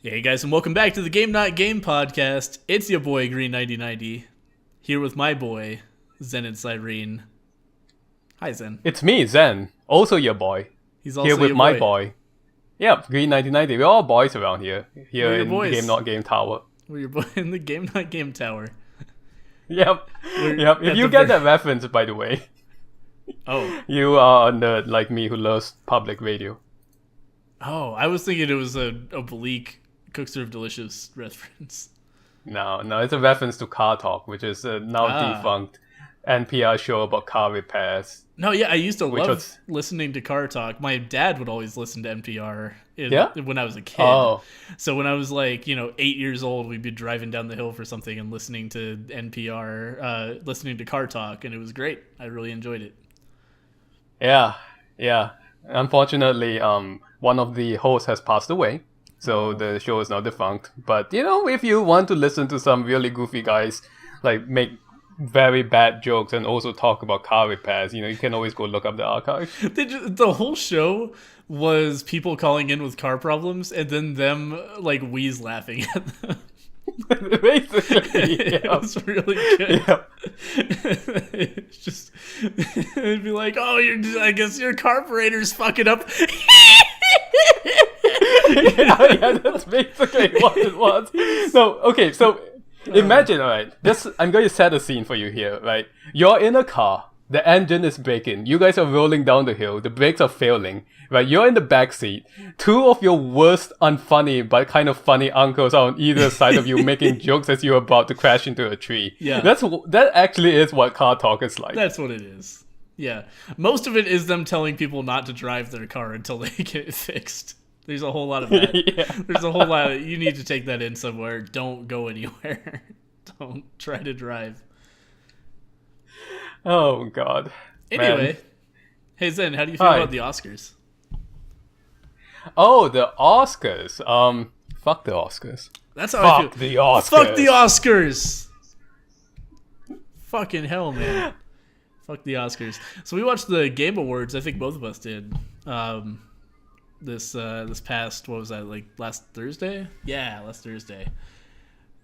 Hey guys, and welcome back to the Game Not Game podcast. It's your boy Green9090 here with my boy Zen and Cyrene. Hi Zen. It's me, Zen, also your boy. He's also Here with your my boy. boy. Yep, Green9090. We're all boys around here. Here We're your in boys. Game Not Game Tower. We're your boy in the Game Not Game tower. Yep. We're Yep. at If you the get ver- that reference, by the way, Oh, you are a nerd like me who loves public radio. I was thinking it was a oblique Cook Serve Delicious reference. No, it's a reference to Car Talk, which is a now defunct NPR show about car repairs. No, yeah, I used to Which love was- listening to Car Talk. My dad would always listen to NPR Yeah? when I was a kid. Oh, So when I was 8 years old, we'd be driving down the hill for something and listening to NPR, listening to Car Talk, and it was great. I really enjoyed it. yeah. Unfortunately, one of the hosts has passed away, so the show is now defunct. But if you want to listen to some really goofy guys like make very bad jokes and also talk about car repairs, you can always go look up the archive. The whole show was people calling in with car problems, and then them wheeze laughing at them. Basically, It yeah. was really good. Yeah. It's just it'd be like, oh, I guess your carburetor's fucking up. Yeah, that's basically what it was. No, okay, so imagine, alright, I'm going to set a scene for you here, right? You're in a car, the engine is breaking, you guys are rolling down the hill, the brakes are failing, right? You're in the back seat, two of your worst unfunny but kind of funny uncles are on either side of you making jokes as you're about to crash into a tree. Yeah. That actually is what car talk is like. That's what it is. Yeah. Most of it is them telling people not to drive their car until they get it fixed. There's a whole lot of that. Yeah. There's a whole lot of, you need to take that in somewhere. Don't go anywhere. Don't try to drive. Oh, God. Anyway, Man. hey Zen, how do you feel Hi. about the Oscars? Oh, the Oscars. Fuck the Oscars. That's how I Fuck feel. the Oscars. Fuck the Oscars. Fucking hell, man. Fuck the Oscars. So we watched the Game Awards. I think both of us did. This past, what was that, last Thursday? Yeah, last Thursday.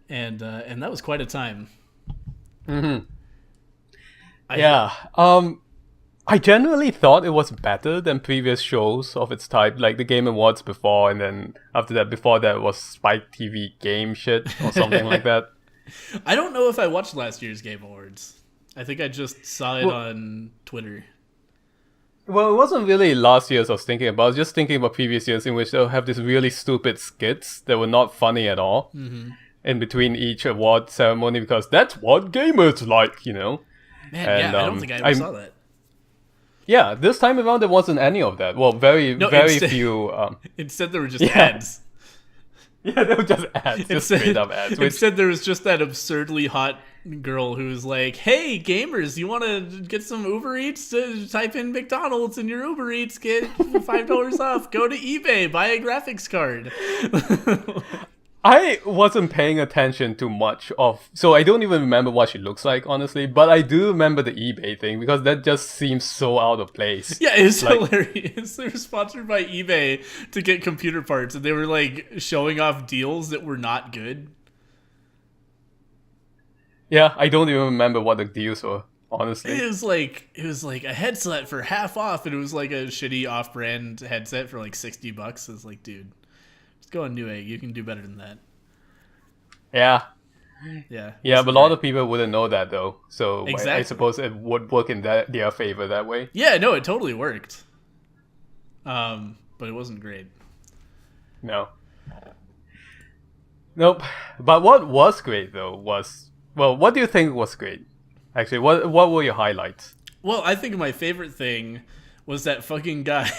And that was quite a time. Mm-hmm. Yeah. I generally thought it was better than previous shows of its type, like the Game Awards before, and then before that was Spike TV game shit or something like that. I don't know if I watched last year's Game Awards. I think I just saw it on Twitter. Well, it wasn't really last year's I was thinking about. I was just thinking about previous years in which they'll have these really stupid skits that were not funny at all in between each award ceremony because that's what gamers like, Man, And, yeah, I don't think I ever saw that. Yeah, this time around there wasn't any of that. Well, very instead- few. Instead, there were just Yeah. ads. Yeah, they were just ads, just straight up ads. Which, Instead, there was just that absurdly hot girl who was like, "Hey, gamers, you want to get some Uber Eats? Type in McDonald's in your Uber Eats, get $5 off. Go to eBay, buy a graphics card." I wasn't paying attention to much of, so I don't even remember what she looks like, honestly. But I do remember the eBay thing because that just seems so out of place. Yeah, it's hilarious. They were sponsored by eBay to get computer parts, and they were showing off deals that were not good. Yeah, I don't even remember what the deals were, honestly. It was like a headset for half off, and it was like a shitty off-brand headset for $60. It's like, dude, just go on Newegg. You can do better than that. Yeah, Yeah. but a lot of people wouldn't know that though. So I Exactly. suppose it would work in their favor that way. Yeah, no, it totally worked. But it wasn't great. No. Nope. But what was great though was, well, what do you think was great? Actually, what were your highlights? Well, I think my favorite thing was that fucking guy.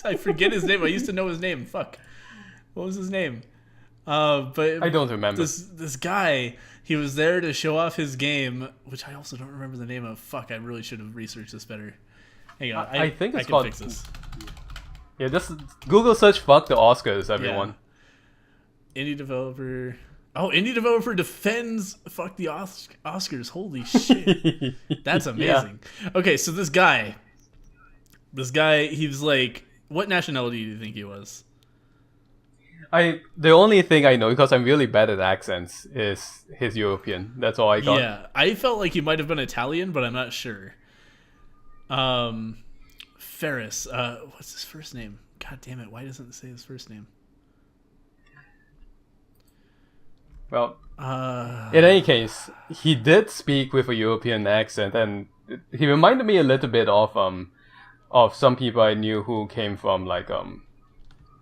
I forget his name. I used to know his name. Fuck. What was his name? But I don't remember. This guy, he was there to show off his game, which I also don't remember the name of. Fuck, I really should have researched this better. Hang on, I think it's can called- fix this. Yeah, just Google search "fuck the Oscars," everyone. Indie developer. Oh, indie developer defends fuck the Oscars. Holy shit. That's amazing. Okay, so this guy, he was like, what nationality do you think he was? The only thing I know, because I'm really bad at accents, is his European. That's all I got. Yeah, I felt like he might have been Italian, but I'm not sure. Ferris. What's his first name? God damn it! Why doesn't it say his first name? Well, in any case, he did speak with a European accent, and he reminded me a little bit of some people I knew who came from like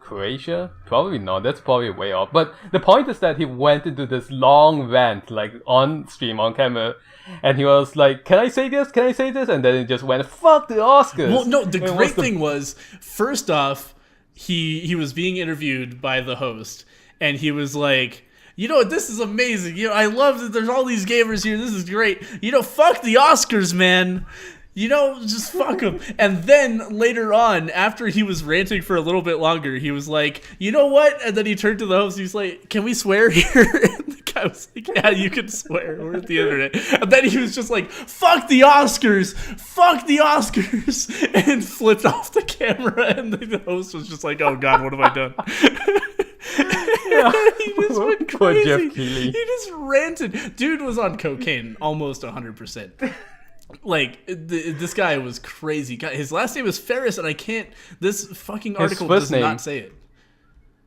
Croatia? Probably not. That's probably way off. But the point is that he went into this long rant, like on stream, on camera, and he was like, "Can I say this? Can I say this?" And then it just went, "Fuck the Oscars." Well, no. The great thing was, first off, he was being interviewed by the host, and he was like, "You know what? This is amazing. You know, I love that there's all these gamers here. This is great. You know, fuck the Oscars, man." You know, just fuck him. And then later on, after he was ranting for a little bit longer, he was like, "You know what?" And then he turned to the host. He's like, "Can we swear here?" And the guy was like, "Yeah, you can swear. We're at the internet." And then he was just like, "Fuck the Oscars! Fuck the Oscars!" And flipped off the camera. And the host was just like, "Oh God, what have I done?" Yeah. He just went Poor crazy. Jeff Keighley. He just ranted. Dude was on cocaine almost 100%. Like, this guy was crazy. God, his last name is Ferris, and I can't... This fucking article does not say it.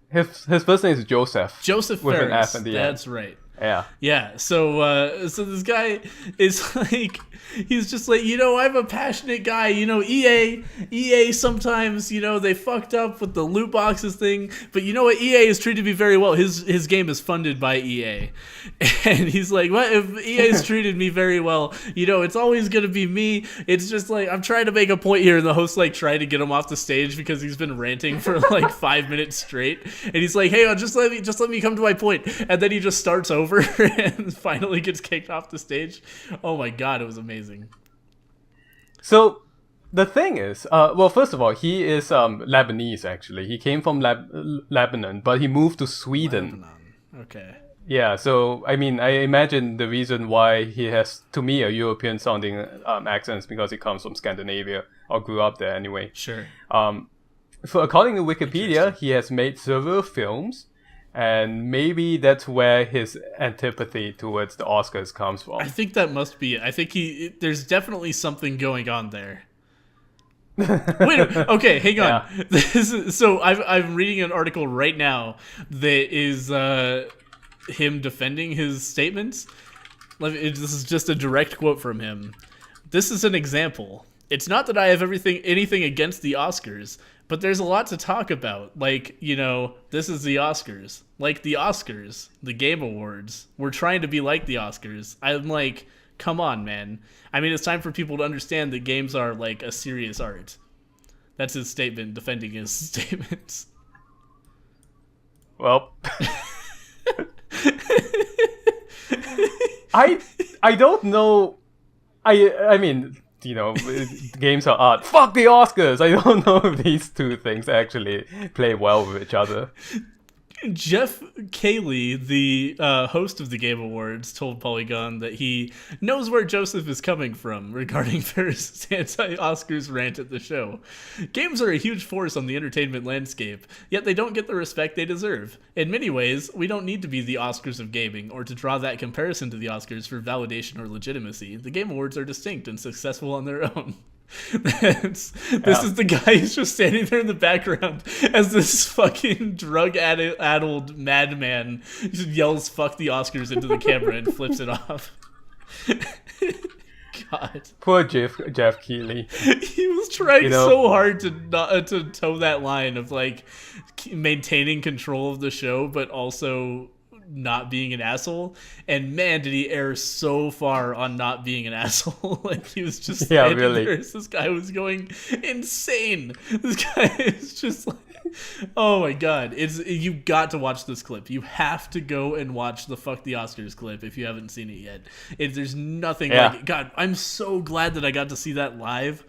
His first name is Joseph. Joseph with Ferris. An F at the end. That's right. Yeah. Yeah, so this guy is like, he's just like, you know, I'm a passionate guy, you know, EA sometimes, you know, they fucked up with the loot boxes thing, but you know what, EA has treated me very well. His game is funded by EA. And he's like, what if EA's treated me very well? You know, it's always gonna be me. It's just like, I'm trying to make a point here, and the host like tried to get him off the stage because he's been ranting for like 5 minutes straight. And he's like, hey, just let me come to my point. And then he just starts over and finally gets kicked off the stage. Oh my God, it was amazing. So the thing is, well, first of all, he is Lebanese actually. He came from Lebanon, but he moved to Sweden. Lebanon. Okay. Yeah, so I mean, I imagine the reason why he has, to me, a European-sounding accent is because he comes from Scandinavia or grew up there anyway. Sure. So according to Wikipedia, he has made several films. And maybe that's where his antipathy towards the Oscars comes from. I think that must be it. I think there's definitely something going on there. Wait, okay, hang on. Yeah. So I'm reading an article right now that is him defending his statements. This is just a direct quote from him. This is an example. It's not that I have anything against the Oscars, but there's a lot to talk about. Like, you know, this is the Oscars. Like the Oscars, the Game Awards. We're trying to be like the Oscars. I'm like, come on, man. I mean, it's time for people to understand that games are like a serious art. That's his statement, defending his statements. Well, I don't know. I mean, you know, games are art. Fuck the Oscars! I don't know if these two things actually play well with each other. Jeff Keighley, the host of the Game Awards, told Polygon that he knows where Joseph is coming from regarding Ferris' anti-Oscars rant at the show. Games are a huge force on the entertainment landscape, yet they don't get the respect they deserve. In many ways, we don't need to be the Oscars of gaming or to draw that comparison to the Oscars for validation or legitimacy. The Game Awards are distinct and successful on their own. This is the guy who's just standing there in the background as this fucking drug-addled madman just yells "fuck the Oscars" into the camera and flips it off. God, poor Jeff Keighley. He was trying so hard to toe that line of like maintaining control of the show, but also not being an asshole, and man, did he err so far on not being an asshole. Like, he was just standing there as this guy was going insane. This guy is just like, oh my God, you got to watch this clip. You have to go and watch the Fuck the Oscars clip if you haven't seen it yet. There's nothing like it. God, I'm so glad that I got to see that live.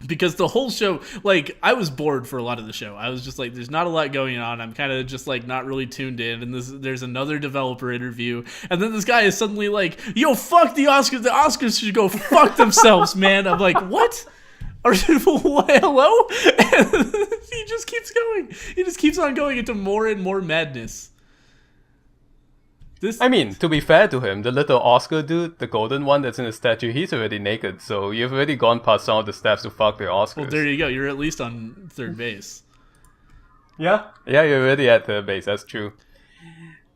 Because the whole show, like, I was bored for a lot of the show. I was just like, there's not a lot going on. I'm kind of just like not really tuned in. And there's another developer interview. And then this guy is suddenly like, yo, fuck the Oscars. The Oscars should go fuck themselves, man. I'm like, what? Or hello? He just keeps going. He just keeps on going into more and more madness. I mean, to be fair to him, the little Oscar dude, the golden one that's in the statue, he's already naked, so you've already gone past some of the steps to fuck the Oscars. Well, there you go. You're at least on third base. Yeah, you're already at third base, that's true.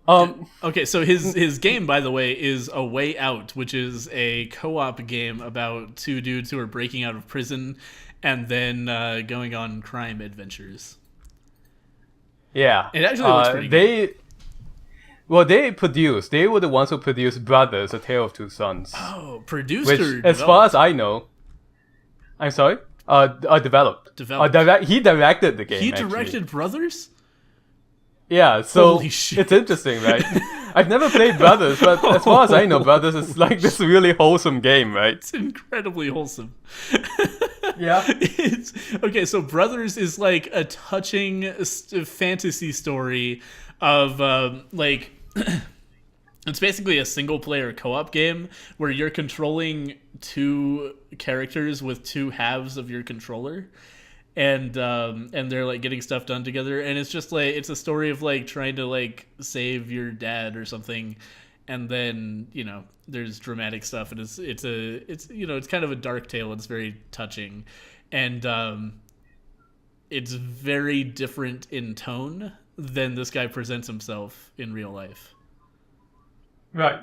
Okay, so his game, by the way, is A Way Out, which is a co-op game about two dudes who are breaking out of prison and then going on crime adventures. Yeah. It actually looks pretty good. They were the ones who produced Brothers, A Tale of Two Sons. Oh, produced which, or as far as I know... I'm sorry? Developed. He directed the game, He directed actually. Brothers? Yeah, so Holy shit. It's interesting, right? I've never played Brothers, but as far as I know, Brothers is like this really wholesome game, right? It's incredibly wholesome. Yeah. Okay, so Brothers is like a touching fantasy story of like it's basically a single player co-op game where you're controlling two characters with two halves of your controller. And they're like getting stuff done together, and it's just like it's a story of like trying to like save your dad or something, and then there's dramatic stuff, and it's it's kind of a dark tale. It's very touching, and it's very different in tone than this guy presents himself in real life. Right.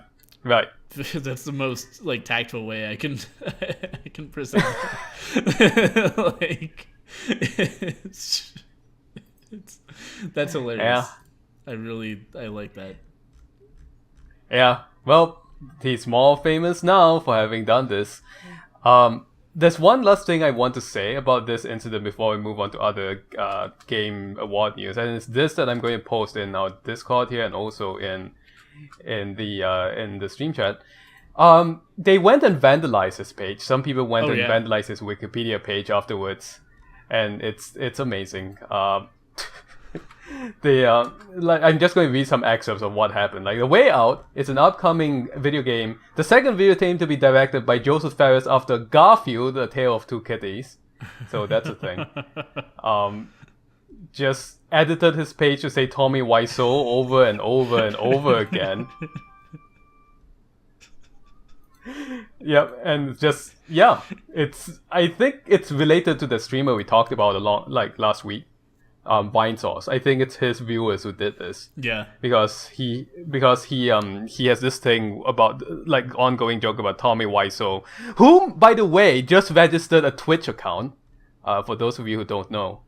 That's the most like tactful way I can present like. That's hilarious. Yeah. I like that. Yeah. Well, he's more famous now for having done this. There's one last thing I want to say about this incident before we move on to other game award news, and it's this that I'm going to post in our Discord here and also in the stream chat. They went and vandalized his page. Some people went vandalized his Wikipedia page afterwards. And it's amazing. I'm just going to read some excerpts of what happened. Like, The Way Out is an upcoming video game, the second video game to be directed by Joseph Fares after Garfield, A Tale of Two Kitties. So that's a thing. Just edited his page to say Tommy Wiseau over and over and over again. Yep, and just I think it's related to the streamer we talked about last week, Vine Sauce. I think it's his viewers who did this. Yeah, because he has this thing about like ongoing joke about Tommy Wiseau, who by the way just registered a Twitch account. For those of you who don't know.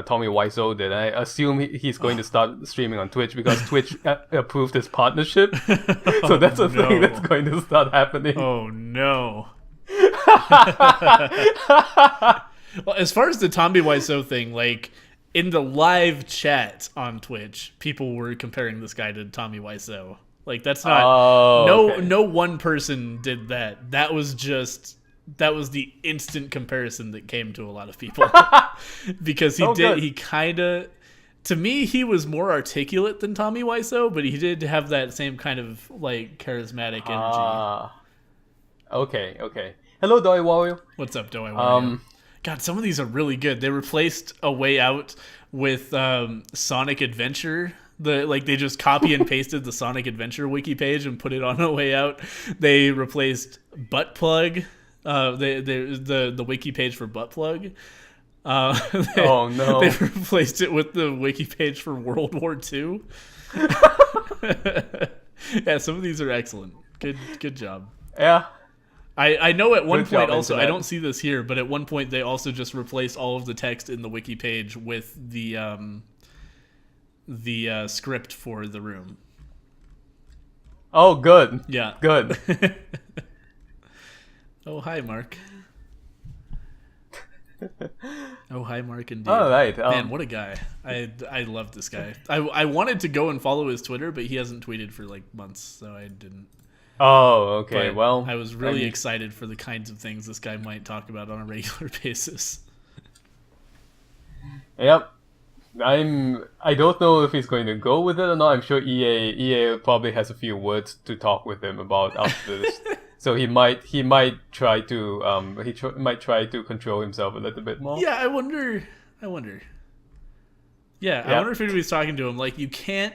Tommy Wiseau did. I assume he's going to start streaming on Twitch because Twitch approved his partnership. So that's a thing that's going to start happening. Oh no. Well, as far as the Tommy Wiseau thing, like in the live chat on Twitch, people were comparing this guy to Tommy Wiseau. Like that's not no one person did that. That was the instant comparison that came to a lot of people because he kind of, to me, he was more articulate than Tommy Wiseau, but he did have that same kind of like charismatic energy. Okay. Hello, Doi Wario. What's up, Doi Wario? God, some of these are really good. They replaced A Way Out with Sonic Adventure. They just copy and pasted the Sonic Adventure wiki page and put it on A Way Out. They replaced Butt Plug. The wiki page for Butt Plug. Oh no! They replaced it with the wiki page for World War II. Yeah, some of these are excellent. Good job. Yeah. I know at one point also, I don't see this here, but at one point they also just replaced all of the text in the wiki page with the script for the room. Oh, good. Yeah. Good. Oh, hi, Mark. Oh, hi, Mark, indeed. All right. Man, what a guy. I love this guy. I wanted to go and follow his Twitter, but he hasn't tweeted for like months, so I didn't. Oh, okay. But well, I was really excited for the kinds of things this guy might talk about on a regular basis. Yep. I don't know if he's going to go with it or not. I'm sure EA probably has a few words to talk with him about after this So he might try to might try to control himself a little bit more. Yeah, I wonder. Yeah, I Yeah. wonder if anybody's talking to him. Like, you can't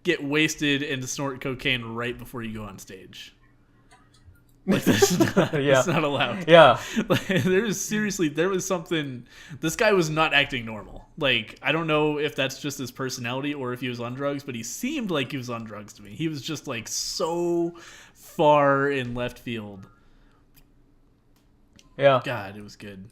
get wasted and snort cocaine right before you go on stage. Like, that's not, Yeah. that's not allowed. Yeah. Like, there was something. This guy was not acting normal. Like, I don't know if that's just his personality or if he was on drugs, but he seemed like he was on drugs to me. He was just like so far in left field. Yeah. God, it was good.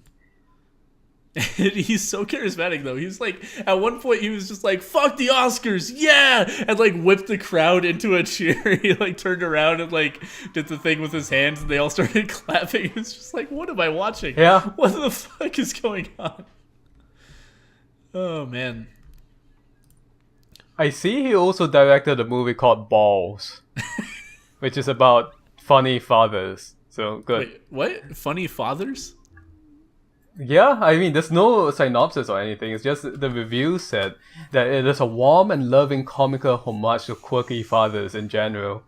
He's so charismatic though. He's like, at one point he was just like, "Fuck the Oscars, yeah!" and like whipped the crowd into a cheer. He like turned around and like did the thing with his hands, and they all started clapping. It was just like, what am I watching? Yeah. What the fuck is going on? Oh man. I see he also directed a movie called Balls, which is about funny fathers. So good. Wait, what? Funny fathers? Yeah, I mean, there's no synopsis or anything. It's just the review said that it is a warm and loving comical homage to quirky fathers in general.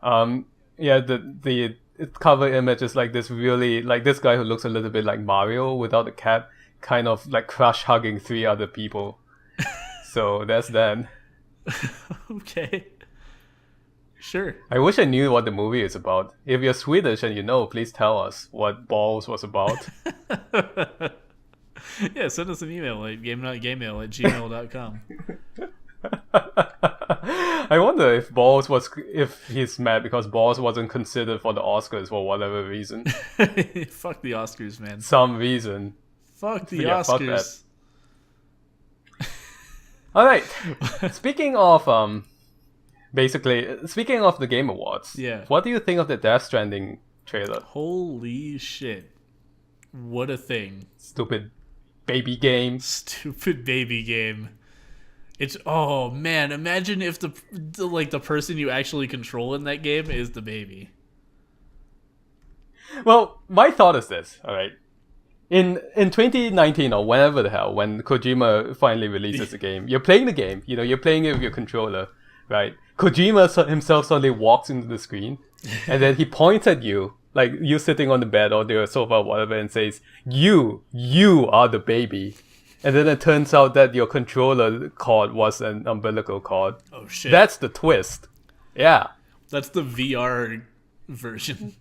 Yeah, the cover image is like this really, like this guy who looks a little bit like Mario without a cap, kind of like crush hugging 3 other people. So that's that. Okay. Sure. I wish I knew what the movie is about. If you're Swedish and you know, please tell us what Balls was about. Yeah, send us an email at GameNotGameMail@gmail.com. I wonder if he's mad because Balls wasn't considered for the Oscars for whatever reason. Fuck the Oscars, man. Some reason. Fuck the Yeah, fuck Oscars. Alright. Speaking of speaking of the Game Awards, Yeah. what do you think of the Death Stranding trailer? Holy shit. What a thing. Stupid baby game. Stupid baby game. It's, oh man, imagine if the person you actually control in that game is the baby. Well, my thought is this, alright. In 2019 or whenever the hell, when Kojima finally releases the game, you're playing the game, you're playing it with your controller, right? Kojima himself suddenly walks into the screen, and then he points at you, like you sitting on the bed or the sofa or whatever, and says, you are the baby. And then it turns out that your controller cord was an umbilical cord. Oh shit. That's the twist. Yeah. That's the VR version.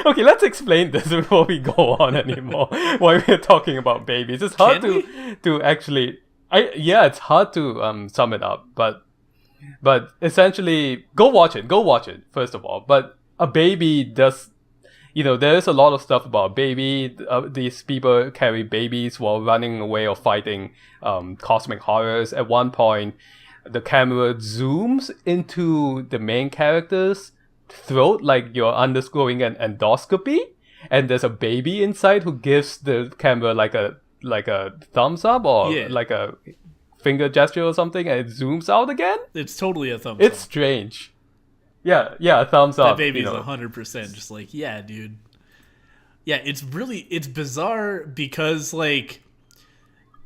Okay, let's explain this before we go on anymore. Why we're talking about babies. It's hard to actually... it's hard to sum it up, but essentially, go watch it, first of all. But a baby does... there is a lot of stuff about baby. These people carry babies while running away or fighting cosmic horrors. At one point, the camera zooms into the main character's throat like you're undergoing an endoscopy, and there's a baby inside who gives the camera like a thumbs up or like a finger gesture or something, and it zooms out again. It's totally a thumbs up. It's strange. Yeah, a thumbs up. That baby's 100% just like, yeah, dude. Yeah, it's bizarre because like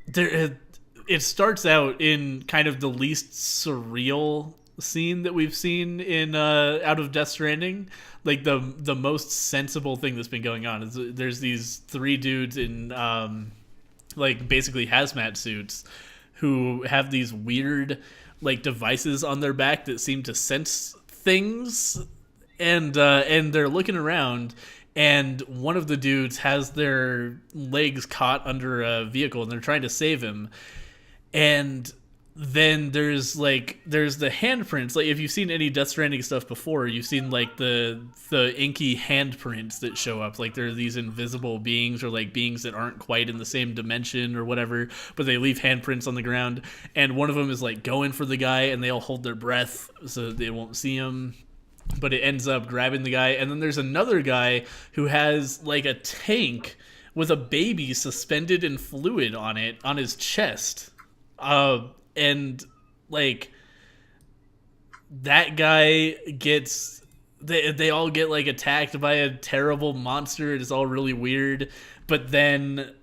it starts out in kind of the least surreal scene that we've seen in out of Death Stranding. Like the most sensible thing that's been going on is there's these 3 dudes in like basically hazmat suits who have these weird like devices on their back that seem to sense things, and they're looking around, and one of the dudes has their legs caught under a vehicle and they're trying to save him. And then there's the handprints. Like if you've seen any Death Stranding stuff before, you've seen like the inky handprints that show up. Like there are these invisible beings or like beings that aren't quite in the same dimension or whatever, but they leave handprints on the ground. And one of them is like going for the guy, and they all hold their breath so that they won't see him. But it ends up grabbing the guy. And then there's another guy who has like a tank with a baby suspended in fluid on it on his chest. And like that guy gets they all get like attacked by a terrible monster. It's all really weird, but then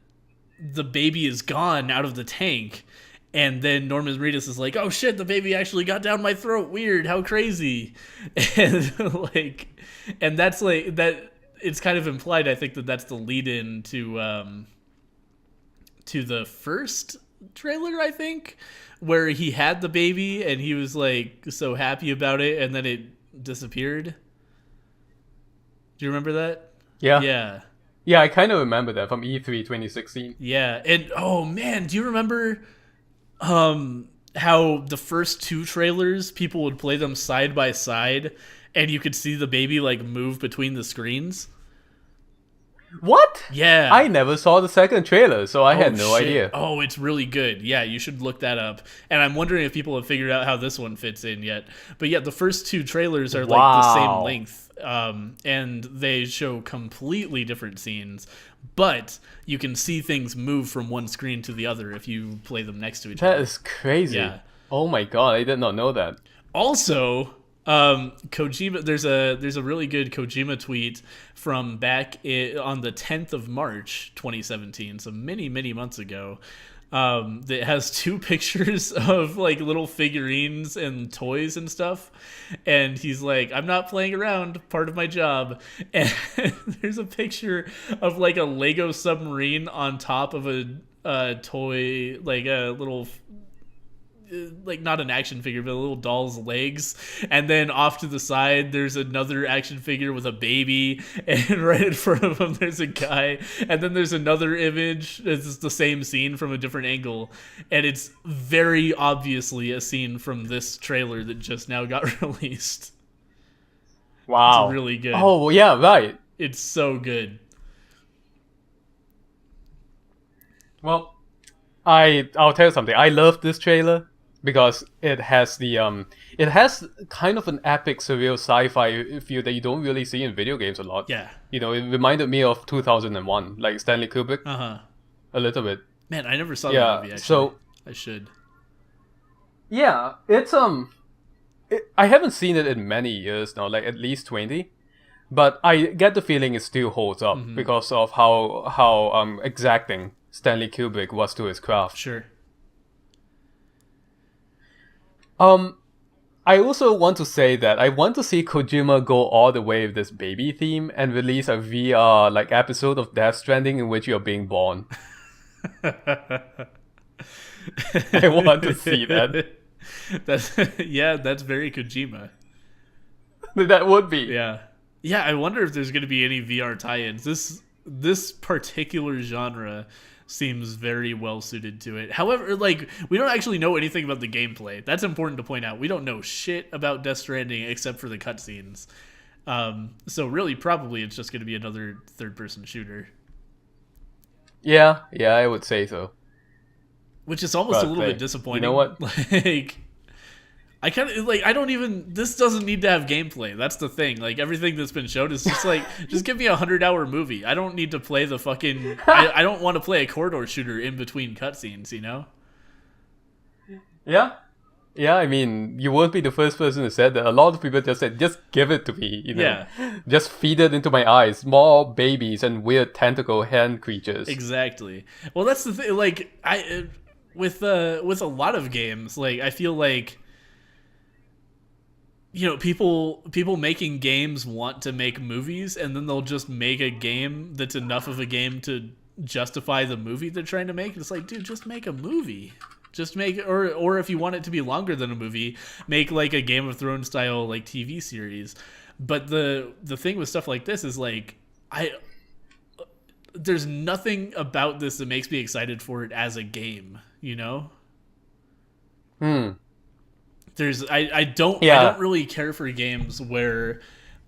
the baby is gone out of the tank, And then Norman Reedus is like, "Oh shit, the baby actually got down my throat. Weird, how crazy." And like, and that's like that. It's kind of implied, I think, that that's the lead-in to the first trailer, I think, where he had the baby and he was like so happy about it, and then it disappeared. Do you remember that? Yeah. Yeah. Yeah, I kind of remember that from E3 2016. Yeah, and oh man, do you remember how the first two trailers people would play them side by side and you could see the baby like move between the screens? What? Yeah. I never saw the second trailer, so I had no shit. idea. Oh, it's really good. Yeah, you should look that up. And I'm wondering if people have figured out how this one fits in yet. But yeah, the first two trailers are like the same length, and they show completely different scenes. But you can see things move from one screen to the other if you play them next to each other. That is crazy. Yeah. Oh my god, I did not know that. Also, Kojima, there's a really good Kojima tweet from back on the 10th of March 2017, so many months ago, that has two pictures of like little figurines and toys and stuff, and he's like, "I'm not playing around, part of my job." And there's a picture of like a Lego submarine on top of a toy, like a little, like not an action figure, but a little doll's legs, and then off to the side there's another action figure with a baby, and right in front of him there's a guy, and then there's another image. It's the same scene from a different angle, and it's very obviously a scene from this trailer that just now got released. Wow. It's really good. Oh yeah, right. It's so good. Well, I'll tell you something. I love this trailer because it has it has kind of an epic, surreal sci-fi feel that you don't really see in video games a lot. Yeah. You know, it reminded me of 2001, like Stanley Kubrick. A little bit. Man, I never saw that movie, actually. So I should. yeah, it's I haven't seen it in many years now, like at least 20. But I get the feeling it still holds up because of how exacting Stanley Kubrick was to his craft. Sure. I also want to say that I want to see Kojima go all the way with this baby theme and release a VR like episode of Death Stranding in which you're being born. I want to see that. That's very Kojima. That would be. Yeah. Yeah, I wonder if there's going to be any VR tie-ins. This particular genre seems very well suited to it. However, like, we don't actually know anything about the gameplay. That's important to point out. We don't know shit about Death Stranding except for the cutscenes. So really, probably it's just going to be another third-person shooter. Yeah, I would say so. Which is almost a little bit disappointing. You know what? Like, I kind of like. I don't even. This doesn't need to have gameplay. That's the thing. Like, everything that's been showed is just like, just give me a 100-hour movie. I don't need to play the fucking. I don't want to play a corridor shooter in between cutscenes. You know? Yeah. I mean, you won't be the first person who said that. A lot of people just said, "Just give it to me." You know? Yeah. Just feed it into my eyes. More babies and weird tentacle hand creatures. Exactly. Well, that's the thing. Like, with a lot of games, like, I feel like, you know, people making games want to make movies, and then they'll just make a game that's enough of a game to justify the movie they're trying to make. It's like, dude, just make a movie. Just make, or if you want it to be longer than a movie, make like a Game of Thrones style like TV series. But the thing with stuff like this is like, there's nothing about this that makes me excited for it as a game, you know? I don't really care for games where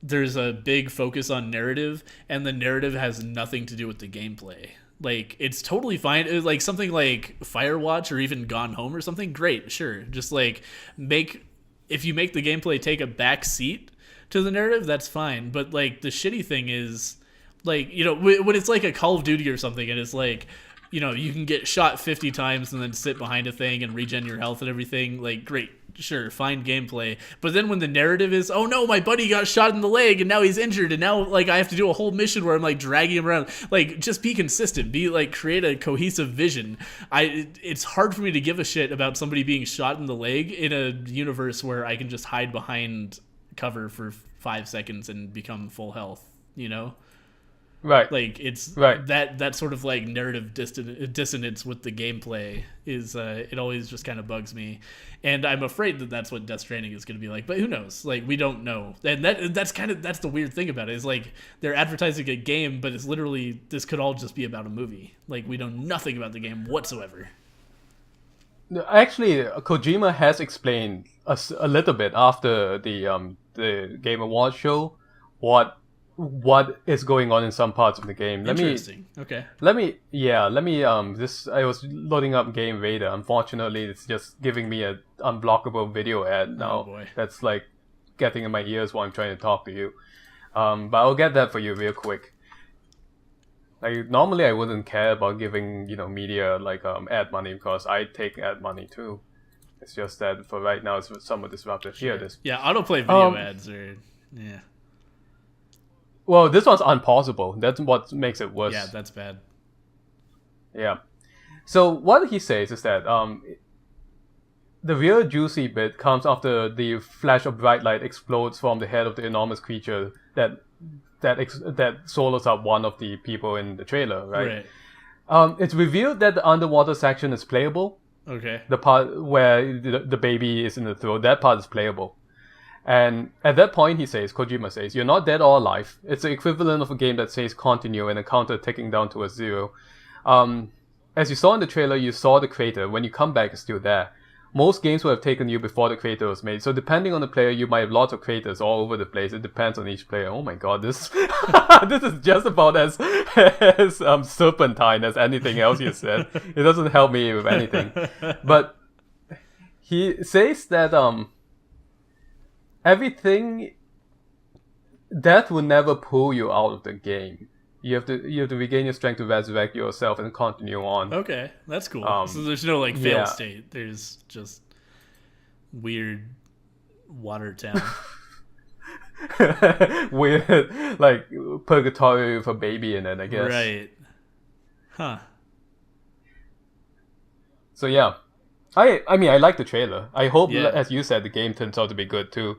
there's a big focus on narrative and the narrative has nothing to do with the gameplay. Like, it's totally fine. It's like something like Firewatch or even Gone Home or something, great, sure. Just like if you make the gameplay take a back seat to the narrative, that's fine. But like, the shitty thing is, like, you know, when it's like a Call of Duty or something and it's like, you can get shot 50 times and then sit behind a thing and regen your health and everything. Like, great, sure, fine gameplay. But then when the narrative is, oh no, my buddy got shot in the leg and now he's injured and now like I have to do a whole mission where I'm like dragging him around. Like, just be consistent. Be like, create a cohesive vision. It's hard for me to give a shit about somebody being shot in the leg in a universe where I can just hide behind cover for 5 seconds and become full health. Right. Like, it's right. that sort of like narrative dissonance with the gameplay is it always just kind of bugs me, and I'm afraid that that's what Death Stranding is going to be like. But who knows? Like, we don't know, and that's the weird thing about it is like they're advertising a game, but it's literally this could all just be about a movie. Like, we know nothing about the game whatsoever. Actually, Kojima has explained a little bit after the Game Awards show what is going on in some parts of the game. Interesting. Okay. Let me this I was loading up Game Radar. Unfortunately, it's just giving me an unblockable video ad now. Oh boy. That's like getting in my ears while I'm trying to talk to you. But I'll get that for you real quick. Like, normally I wouldn't care about giving, media like ad money because I take ad money too. It's just that for right now it's somewhat disruptive. Sure. Here, yeah, autoplay video ads are yeah. Well, this one's unpausable. That's what makes it worse. Yeah, that's bad. Yeah. So what he says is that the real juicy bit comes after the flash of bright light explodes from the head of the enormous creature that solos up one of the people in the trailer, right? It's revealed that the underwater section is playable. Okay. The part where the baby is in the throat, that part is playable. And at that point, Kojima says, you're not dead or alive. It's the equivalent of a game that says continue and a counter ticking down towards 0. As you saw in the trailer, you saw the crater. When you come back, it's still there. Most games will have taken you before the crater was made. So depending on the player, you might have lots of craters all over the place. It depends on each player. Oh my god, this this is just about as serpentine as anything else you said. It doesn't help me with anything. But he says that everything, death will never pull you out of the game. You have to regain your strength to resurrect yourself and continue on. Okay, that's cool. So there's no like failed state. There's just weird water town. Weird, like purgatory with a baby in it, I guess. Right. Huh. So yeah, I mean I like the trailer. I hope, as you said, the game turns out to be good too.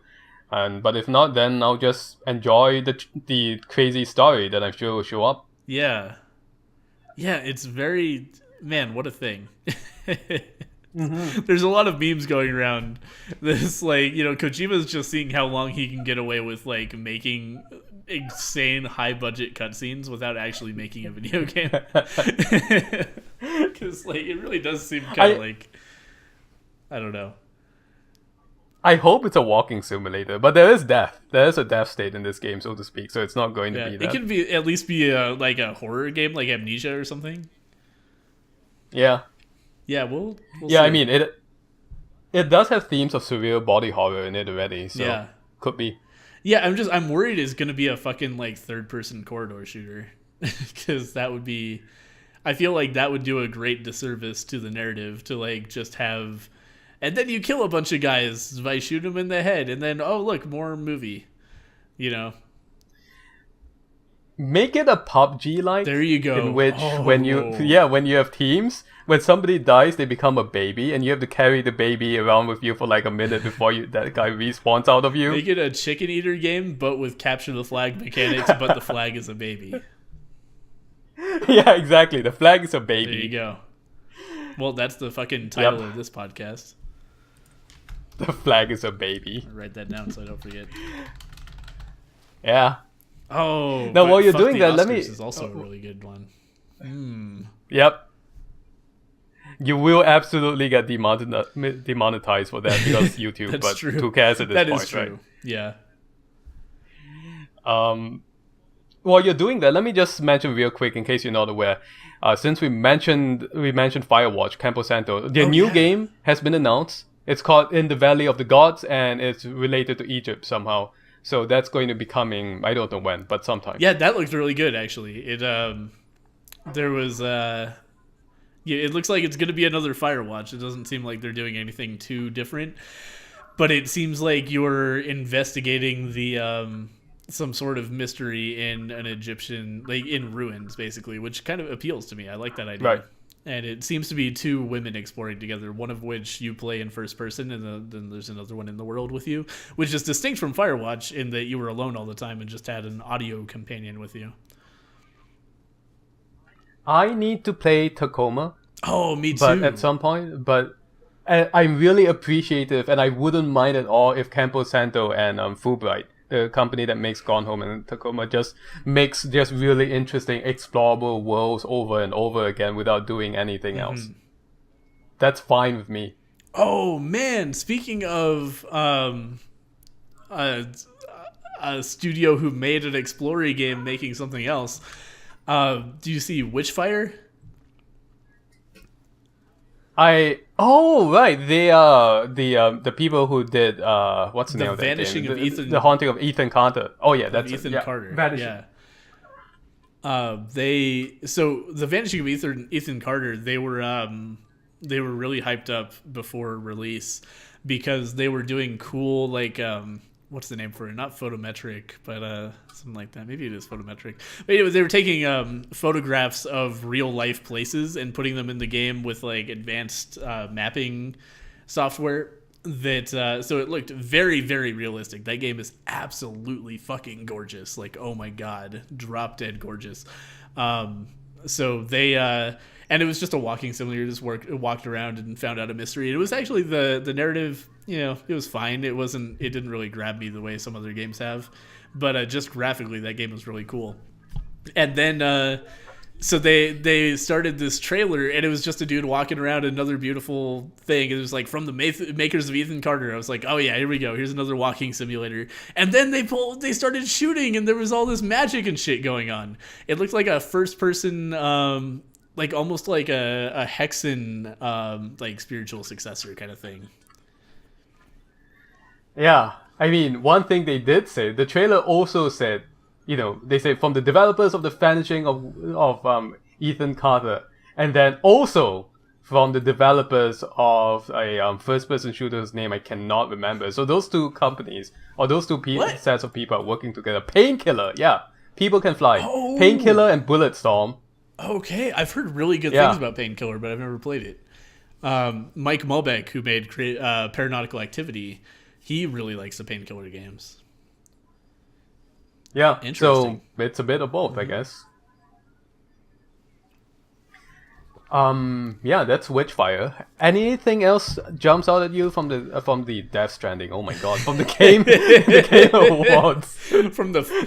But if not, then I'll just enjoy the crazy story that I'm sure will show up. Yeah. Yeah, it's very... Man, what a thing. There's a lot of memes going around. This, like, Kojima's just seeing how long he can get away with, like, making insane high-budget cutscenes without actually making a video game. Because, like, it really does seem kind of like... I don't know. I hope it's a walking simulator, but there is death. There is a death state in this game, so to speak. So it's not going to be that. It could be at least be like a horror game, like Amnesia or something. Yeah. Yeah, we'll yeah, see. I mean it does have themes of surreal body horror in it already, so could be. Yeah, I'm worried it's gonna be a fucking like third person corridor shooter, because that would be. I feel like that would do a great disservice to the narrative to like just have. And then you kill a bunch of guys by shooting them in the head, and then, oh, look, more movie. Make it a PUBG-like. There you go. In which, when you have teams, when somebody dies, they become a baby, and you have to carry the baby around with you for like a minute before that guy respawns out of you. Make it a chicken eater game, but with capture the flag mechanics, but the flag is a baby. Yeah, exactly. The flag is a baby. There you go. Well, that's the fucking title of this podcast. The flag is a baby. I'll write that down so I don't forget. Yeah. Oh. Now, while you're doing that, Oscars let me. Is also a really good one. Yep. You will absolutely get demonetized for that because YouTube, but true. Who cares at this that point, is true. Right? Yeah. While you're doing that, let me just mention real quick in case you're not aware. Since we mentioned Firewatch, Campo Santo, the new game has been announced. It's called In the Valley of the Gods, and it's related to Egypt somehow. So that's going to be coming, I don't know when, but sometime. Yeah, that looked really good, actually. There was Yeah, it looks like it's going to be another Firewatch. It doesn't seem like they're doing anything too different, but it seems like you're investigating the some sort of mystery in an Egyptian, like in ruins, basically, which kind of appeals to me. I like that idea. Right. And it seems to be two women exploring together, one of which you play in first person, and then there's another one in the world with you, which is distinct from Firewatch in that you were alone all the time and just had an audio companion with you. I need to play Tacoma. Oh, me too. But at some point, I'm really appreciative, and I wouldn't mind at all if Campo Santo and Fulbright, the company that makes Gone Home and Tacoma, just makes just really interesting, explorable worlds over and over again without doing anything else. That's fine with me. Oh man! Speaking of a studio who made an explorer game making something else, do you see Witchfire? Right, they are the people who did what's the name of that Vanishing game? of Ethan, the Haunting of Ethan Carter. Oh yeah, that's Ethan Carter. Vanishing. Yeah. The Vanishing of Ethan Carter, they were really hyped up before release because they were doing cool like what's the name for it? Not photometric, but something like that. Maybe it is photometric. But anyway, they were taking photographs of real life places and putting them in the game with like advanced mapping software. That so it looked very, very realistic. That game is absolutely fucking gorgeous. Like, oh my god, drop dead gorgeous. So they and it was just a walking simulator. Just walked around and found out a mystery. It was actually the narrative. You know, it was fine. It didn't really grab me the way some other games have, but just graphically, that game was really cool. And then so they started this trailer, and it was just a dude walking around another beautiful thing. It was like from the makers of Ethan Carter. I was like, oh yeah, here we go. Here's another walking simulator. And then they started shooting, and there was all this magic and shit going on. It looked like a first person, like almost like a Hexen, like spiritual successor kind of thing. Yeah, I mean, one thing they did say, the trailer also said, you know, they say from the developers of the Vanishing of Ethan Carter, and then also from the developers of a first-person shooter whose name I cannot remember. So those two companies, or those two sets of people are working together. Painkiller, yeah, People Can Fly. Oh. Painkiller and Bulletstorm. Okay, I've heard really good things about Painkiller, but I've never played it. Mike Malbec, who made Paranautical Activity, he really likes the Painkiller games. Yeah, so it's a bit of both, I guess. Yeah, that's Witchfire. Anything else jumps out at you from the Death Stranding? Oh my god, from the game, the game awards.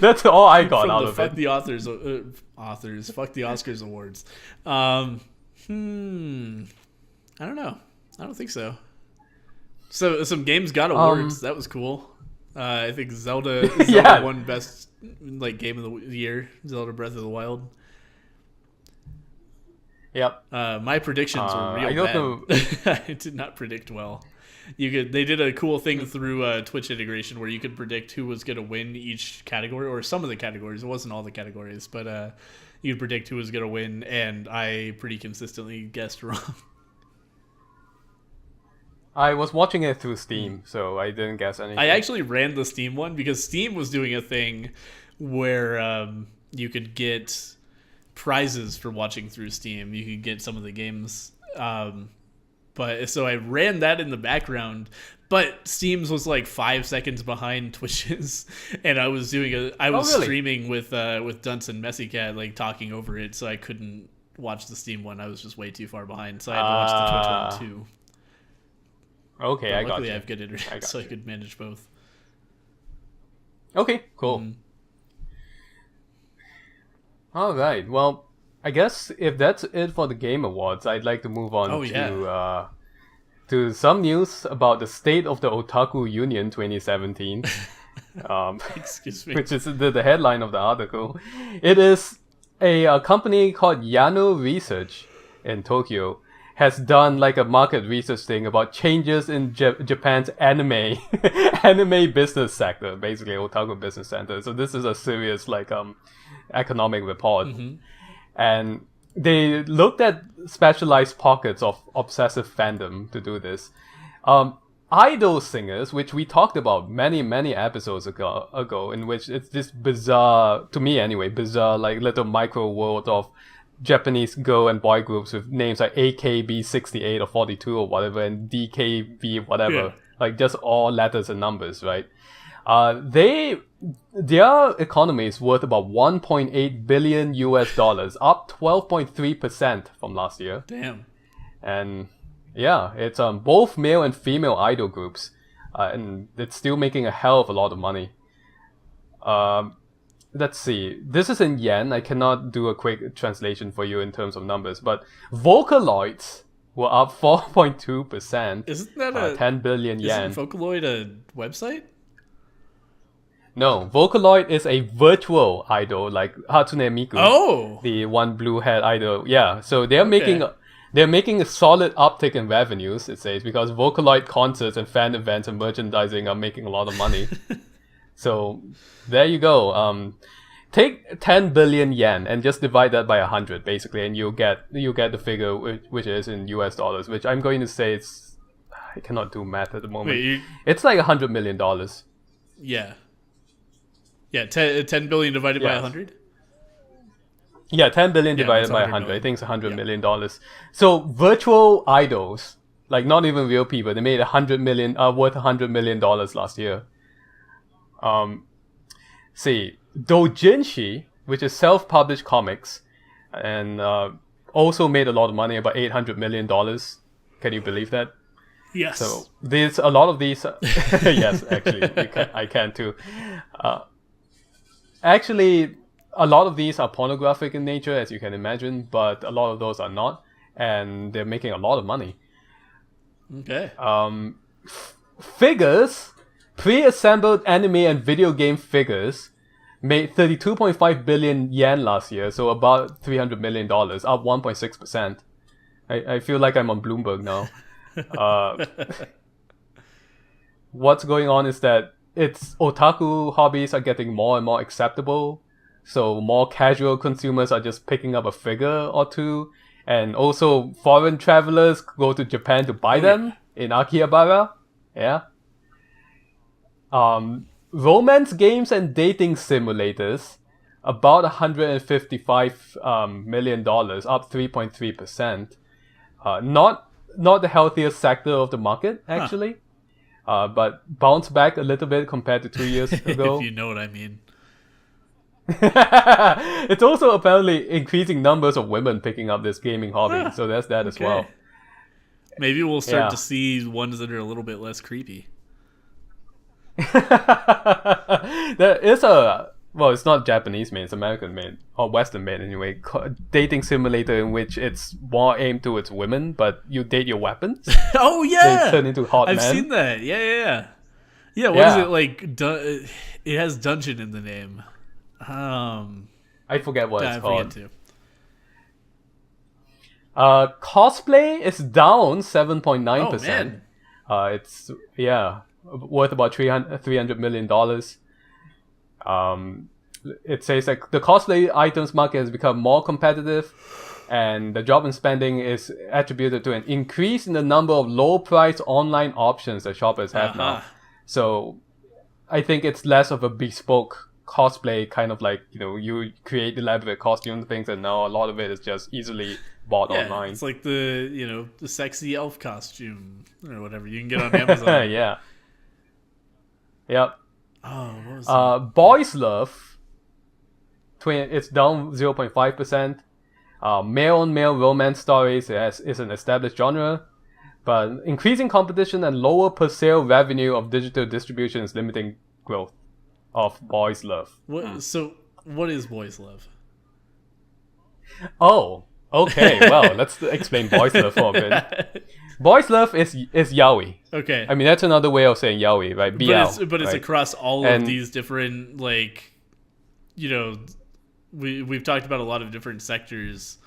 That's all I got out of fuck it. The authors, fuck the Oscars awards. I don't know. I don't think so. So some games got awards. That was cool. I think Zelda won best like game of the year. Zelda Breath of the Wild. Yep. My predictions were real bad. I did not predict well. They did a cool thing through Twitch integration where you could predict who was going to win each category or some of the categories. It wasn't all the categories, but you could predict who was going to win, and I pretty consistently guessed wrong. I was watching it through Steam, so I didn't guess anything. I actually ran the Steam one because Steam was doing a thing where you could get prizes for watching through Steam. You could get some of the games. But so I ran that in the background, but Steam's was like 5 seconds behind Twitch's, and I was streaming with Dunce and Messycat, like talking over it, so I couldn't watch the Steam one. I was just way too far behind, so I had to watch the Twitch one too. Okay, but I got you. Luckily, I have good internet, so I could manage both. Okay, cool. All right. Well, I guess if that's it for the Game Awards, I'd like to move on to some news about the state of the Otaku Union 2017. Excuse me. Which is the headline of the article. It is a company called Yano Research in Tokyo has done like a market research thing about changes in Japan's anime business sector, basically otaku business center. So this is a serious like economic report, and they looked at specialized pockets of obsessive fandom to do this. Idol singers, which we talked about many episodes ago, in which it's this bizarre, to me anyway, bizarre like little micro world of Japanese girl and boy groups with names like AKB68 or 42 or whatever, and DKB whatever, Yeah. like just all letters and numbers, right? Their economy is worth about 1.8 billion US dollars, up 12.3% from last year. Damn. And yeah, it's both male and female idol groups, and it's still making a hell of a lot of money. Let's see. This is in yen. I cannot do a quick translation for you in terms of numbers, but Vocaloids were up 4.2%. Isn't that 10 billion yen? Isn't Vocaloid a website? No, Vocaloid is a virtual idol like Hatsune Miku. Oh, The one blue head idol. Yeah, so they're making a solid uptick in revenues, it says, because Vocaloid concerts and fan events and merchandising are making a lot of money. So there you go. Take 10 billion yen and just divide that by 100 basically, and you get the figure which is in US dollars, which I'm going to say I cannot do math at the moment. It's like $100 million. Yeah. Yeah, 10 billion divided by Yes. 100? Yeah, 10 billion divided that's by 100 100. I million. think it's $100 million dollars. So virtual idols, like not even real people, they made worth $100 million last year. See, Doujinshi, which is self-published comics, and also made a lot of money, about $800 million. Can you believe that? Yes. So a lot of these. Yes, actually, I can too. Actually, a lot of these are pornographic in nature, as you can imagine, but a lot of those are not, and they're making a lot of money. Okay. Figures, pre-assembled anime and video game figures, made 32.5 billion yen last year, so about $300 million, up 1.6%. I feel like I'm on Bloomberg now. What's going on is that otaku hobbies are getting more and more acceptable, so more casual consumers are just picking up a figure or two, and also foreign travelers go to Japan to buy them in Akihabara. Yeah. Romance games and dating simulators, about $155 million, up 3.3%. Not the healthiest sector of the market, actually. But bounced back a little bit compared to 2 years ago. If you know what I mean. It's also apparently increasing numbers of women picking up this gaming hobby, so there's that as well. Maybe we'll start Yeah. to see ones that are a little bit less creepy. There is it's not Japanese made, it's American made, or Western made anyway, dating simulator in which it's more aimed towards women, but you date your weapons. Oh yeah, They turn into hot I've men. seen that. Yeah. Yeah, what is Yeah. it like? It has dungeon in the name. I forget what I it's called. forget too. Cosplay is down 7.9%. Oh man. It's worth about $300 million. It says that the cosplay items market has become more competitive, and the drop in spending is attributed to an increase in the number of low-priced online options that shoppers have now. So I think it's less of a bespoke cosplay, kind of like, you create elaborate costume things, and now a lot of it is just easily bought online. It's like the sexy elf costume or whatever you can get on Amazon. Yeah. Yep. Oh, what was that? Boys Love, it's down 0.5%. Male-on-male romance stories is an established genre, but increasing competition and lower per-sale revenue of digital distribution is limiting growth of Boys Love. So, what is Boys Love? Oh, okay. Well, let's explain Boys Love for a bit. Boys Love is yaoi. Okay. I mean, that's another way of saying yaoi, right? BL. But it's right? across all And- of these different, we've talked about a lot of different sectors.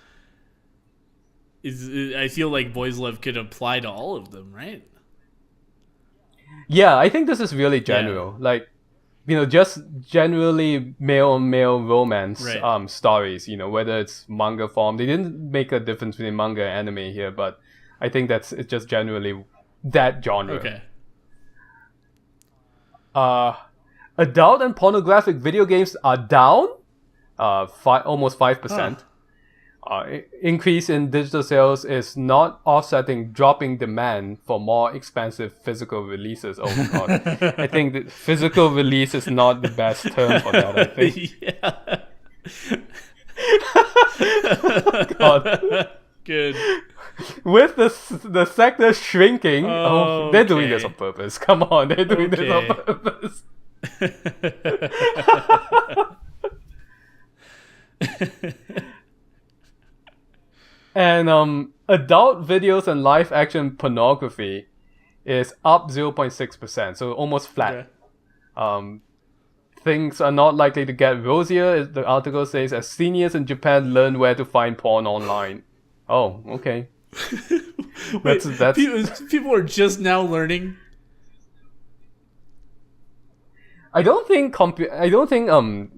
I feel like Boys Love could apply to all of them, right? Yeah, I think this is really general. just generally male on male romance Right. stories. Whether it's manga form. They didn't make a difference between manga and anime here, but I think it's just generally that genre. Okay. Adult and pornographic video games are down, almost 5%. Increase in digital sales is not offsetting dropping demand for more expensive physical releases. Oh god, I think that physical release is not the best term for that. I think. Yeah. God. Good. With the sector shrinking, they're doing this Okay. on purpose. Come on, they're doing this on Okay. purpose. And adult videos and live action pornography is up 0.6%, so almost flat. Okay. Things are not likely to get rosier, the article says, as seniors in Japan learn where to find porn online. Oh, okay. Wait, That's people are just now learning. I don't think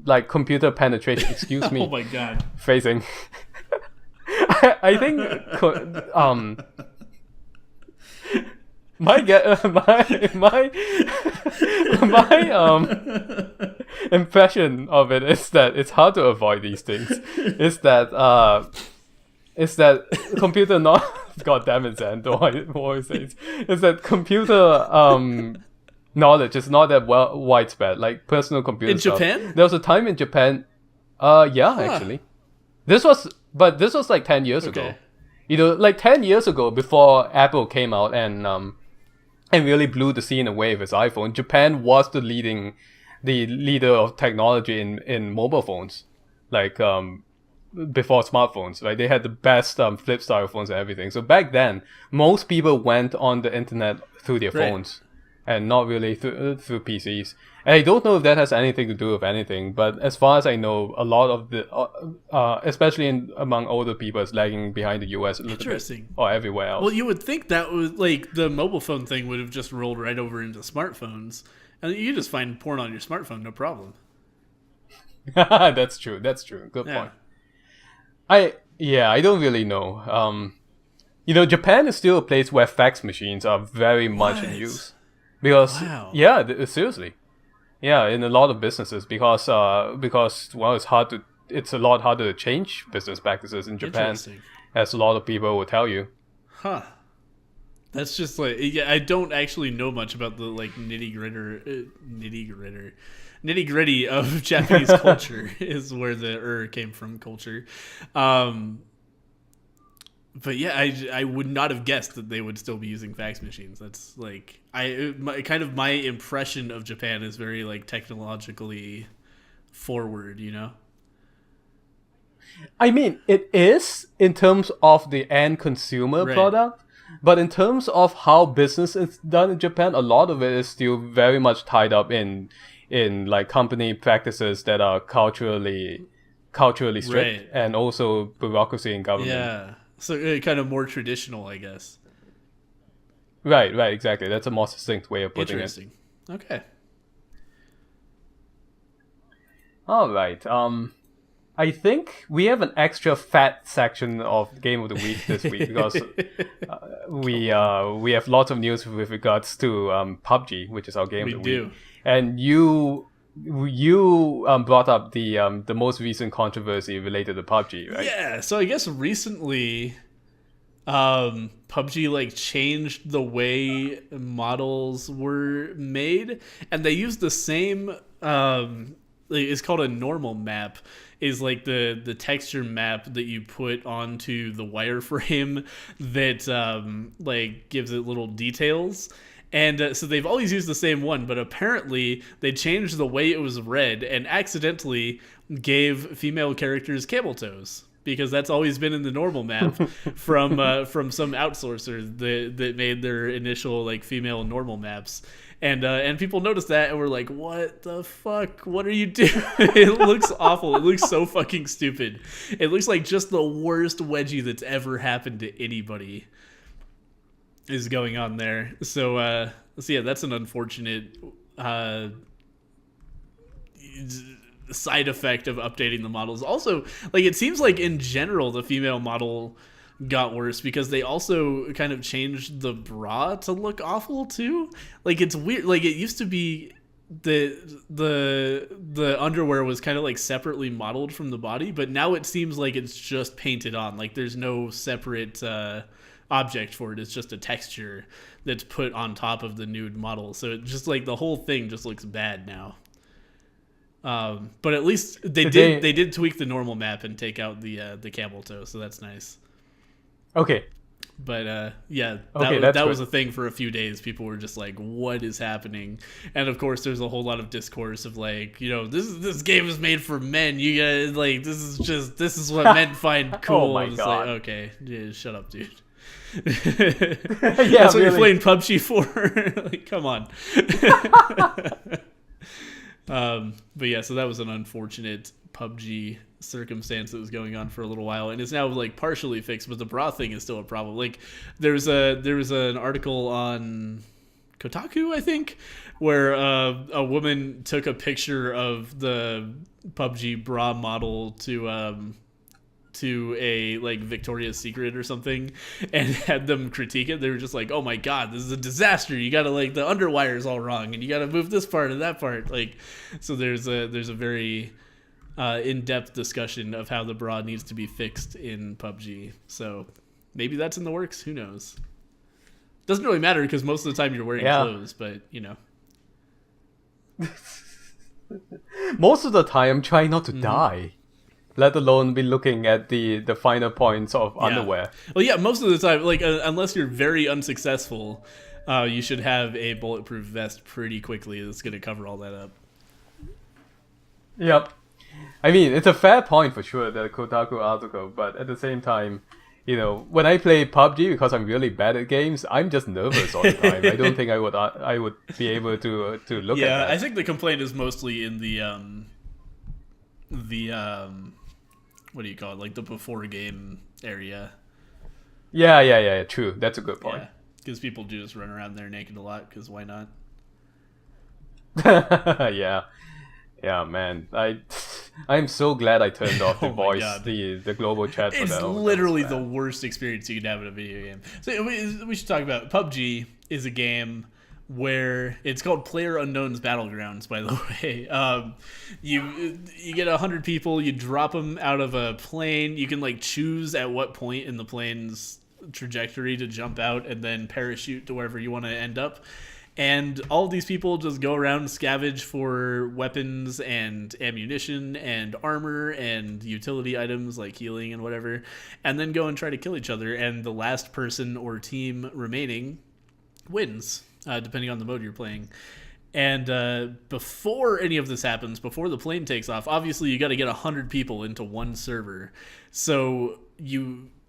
like computer penetration. Excuse me. Oh my god. Phrasing. I think my impression of it is that it's hard to avoid these things. Is that computer not God damn it, Zan, don't always say it. Is that computer knowledge is not that widespread, like personal computer In stuff. Japan? There was a time in Japan actually. This was like 10 years ago. Okay. Like 10 years ago, before Apple came out and really blew the scene away with its iPhone, Japan was the leader of technology in mobile phones. Like before smartphones, right? They had the best flip style phones and everything. So back then, most people went on the internet through their phones and not really through PCs. And I don't know if that has anything to do with anything, but as far as I know, a lot of the, especially among older people, is lagging behind the US a little bit, or everywhere else. Well, you would think that was like the mobile phone thing would have just rolled right over into smartphones, and you just find porn on your smartphone, no problem. That's true. Good point. I don't really know. Japan is still a place where fax machines are very much in use. Because seriously. Yeah, in a lot of businesses because well, it's a lot harder to change business practices in Japan, as a lot of people will tell you. Huh. That's just like, yeah, I don't actually know much about the like nitty gritty of Japanese culture is where the came from culture. But yeah, I would not have guessed that they would still be using fax machines. That's like my impression of Japan is very like technologically forward, you know? I mean, it is in terms of the end consumer product, but in terms of how business is done in Japan, a lot of it is still very much tied up in like company practices that are culturally strict, and also bureaucracy in government. Yeah. So kind of more traditional, I guess. Right, exactly. That's a more succinct way of putting it. Okay. All right. I think we have an extra fat section of Game of the Week this week because we have lots of news with regards to PUBG, which is our Game of the Week. And you brought up the most recent controversy related to PUBG, right? Yeah, so I guess recently PUBG like changed the way models were made, and they used the same it's called a normal map, is like the texture map that you put onto the wireframe that like gives it little details. And so they've always used the same one, but apparently they changed the way it was read and accidentally gave female characters camel toes, because that's always been in the normal map from some outsourcer that made their initial like female normal maps. And people noticed that and were like, what the fuck? What are you doing? It looks awful. It looks so fucking stupid. It looks like just the worst wedgie that's ever happened to anybody is going on there. So yeah, that's an unfortunate side effect of updating the models. Also, like, it seems like in general the female model got worse because they also kind of changed the bra to look awful too. Like, it's weird. Like, it used to be the underwear was kind of like separately modeled from the body, but now it seems like it's just painted on. Like, there's no separate object for it. It's just a texture that's put on top of the nude model. So it just, like, the whole thing just looks bad now. But at least they did tweak the normal map and take out the camel toe, so that's nice. Okay. But yeah, okay, that was a thing for a few days. People were just like, "What is happening?" And of course, there's a whole lot of discourse of like, this game is made for men. You guys, like, this is what men find cool. Oh my it's God. like, okay, yeah, shut up, dude. Yeah, That's what really. you're playing PUBG for. Like, come on. But yeah, so that was an unfortunate PUBG circumstance that was going on for a little while, and it's now like partially fixed, but the bra thing is still a problem. Like, there was an article on Kotaku, I think, where a woman took a picture of the PUBG bra model to a like Victoria's Secret or something, and had them critique it. They were just like, "Oh my God, this is a disaster! You gotta, like, the underwire's all wrong, and you gotta move this part and that part." Like, so there's a very in-depth discussion of how the bra needs to be fixed in PUBG. So maybe that's in the works. Who knows? Doesn't really matter because most of the time you're wearing clothes, but Most of the time, I'm trying not to die, let alone be looking at the finer points of underwear. Well, yeah, most of the time, like, unless you're very unsuccessful, you should have a bulletproof vest pretty quickly that's going to cover all that up. Yep. I mean, it's a fair point for sure, the Kotaku article, but at the same time, when I play PUBG, because I'm really bad at games, I'm just nervous all the time. I don't think I would be able to look at that. Yeah, I think the complaint is mostly in the what do you call it? Like, the before game area. Yeah, true. That's a good point. Because people do just run around there naked a lot, because why not? Yeah, man. I'm so glad I turned off the voice, God. the global chat for It's that. literally the worst experience you can have in a video game. So we should talk about PUBG. Is a game where it's called PlayerUnknown's Battlegrounds, by the way. You get 100 people, you drop them out of a plane. You can, like, choose at what point in the plane's trajectory to jump out and then parachute to wherever you want to end up. And all of these people just go around, scavenge for weapons and ammunition and armor and utility items like healing and whatever, and then go and try to kill each other. And the last person or team remaining wins, depending on the mode you're playing. And before any of this happens, before the plane takes off, obviously you got to get 100 people into one server. So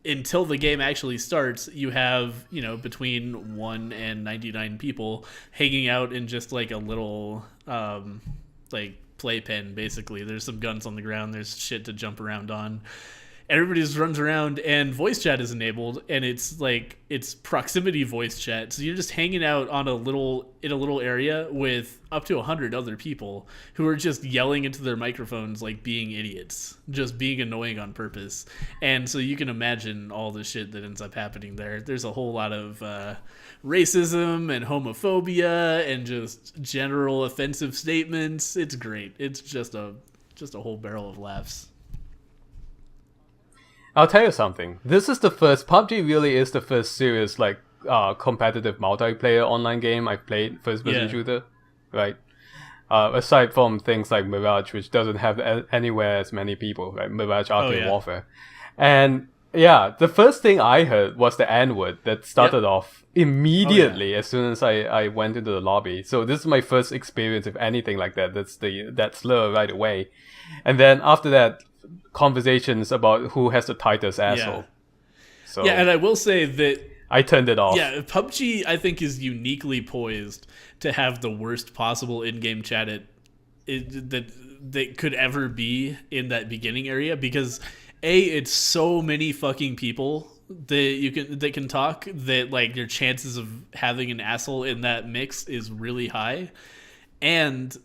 until the game actually starts, you have, between 1 and 99 people hanging out in just, like, a little, like, playpen, basically. There's some guns on the ground. There's shit to jump around on. Everybody just runs around, and voice chat is enabled, and it's proximity voice chat. So you're just hanging out in a little area with up to 100 other people who are just yelling into their microphones like being idiots, just being annoying on purpose. And so you can imagine all the shit that ends up happening there. There's a whole lot of racism and homophobia and just general offensive statements. It's great. It's just a whole barrel of laughs. I'll tell you something. PUBG really is the first serious, like, competitive multiplayer online game I've played, first-person shooter, right? Aside from things like Mirage, which doesn't have anywhere as many people, right? Mirage Arcade Warfare. And yeah, the first thing I heard was the N-word that started off immediately as soon as I went into the lobby. So this is my first experience of anything like that. That slur right away. And then after that, conversations about who has the tightest asshole. So and I will say that I turned it off. Yeah, PUBG, I think, is uniquely poised to have the worst possible in-game chat that could ever be in that beginning area, because it's so many fucking people that can talk that, like, your chances of having an asshole in that mix is really high. And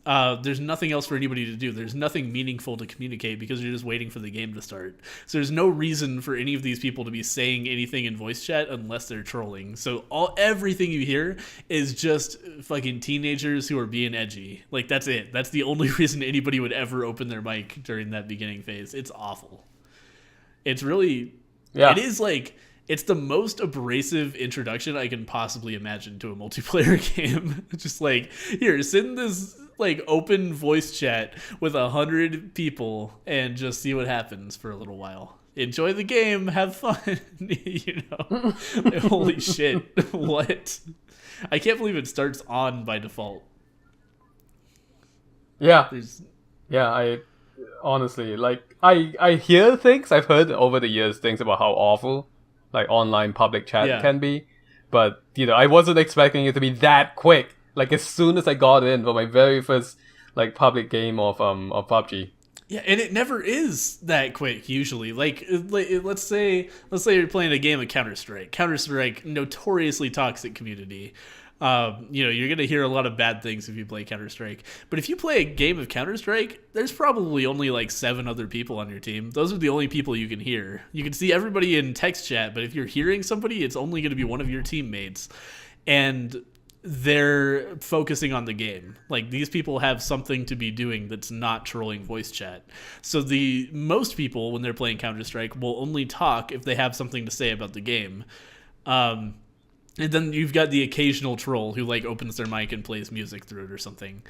there's nothing else for anybody to do. There's nothing meaningful to communicate because you're just waiting for the game to start. So there's no reason for any of these people to be saying anything in voice chat unless they're trolling. So everything you hear is just fucking teenagers who are being edgy. Like, that's it. That's the only reason anybody would ever open their mic during that beginning phase. It's awful. It's really... Yeah. It is like... It's the most abrasive introduction I can possibly imagine to a multiplayer game. Just like, here, send this like open voice chat with 100 people and just see what happens for a little while. Enjoy the game, have fun. You know, holy shit, what? I can't believe it starts on by default. Yeah, I honestly I hear things. I've heard over the years things about how awful like online public chat can be, but I wasn't expecting it to be that quick. Like as soon as I got in for my very first like public game of PUBG. Yeah, and it never is that quick usually. Like let's say you're playing a game of Counter-Strike. Counter-Strike, notoriously toxic community. You're gonna hear a lot of bad things if you play Counter-Strike. But if you play a game of Counter-Strike, there's probably only like 7 other people on your team. Those are the only people you can hear. You can see everybody in text chat, but if you're hearing somebody, it's only gonna be one of your teammates. And they're focusing on the game. Like, these people have something to be doing that's not trolling voice chat. So the most people, when they're playing Counter-Strike, will only talk if they have something to say about the game. And then you've got the occasional troll who like opens their mic and plays music through it or something.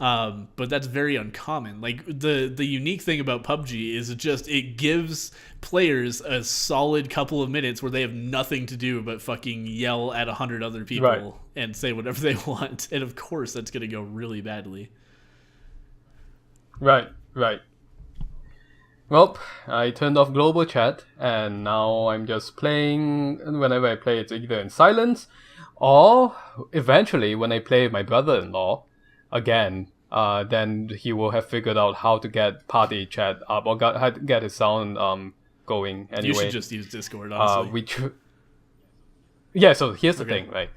But that's very uncommon. Like the unique thing about PUBG is it gives players a solid couple of minutes where they have nothing to do but fucking yell at 100 other people and say whatever they want. And of course that's going to go really badly. Right. Well, I turned off global chat, and now I'm just playing. Whenever I play, it's either in silence, or eventually when I play with my brother-in-law again, then he will have figured out how to get party chat up or how to get his sound going. Anyway, you should just use Discord, honestly. So here's the thing, right?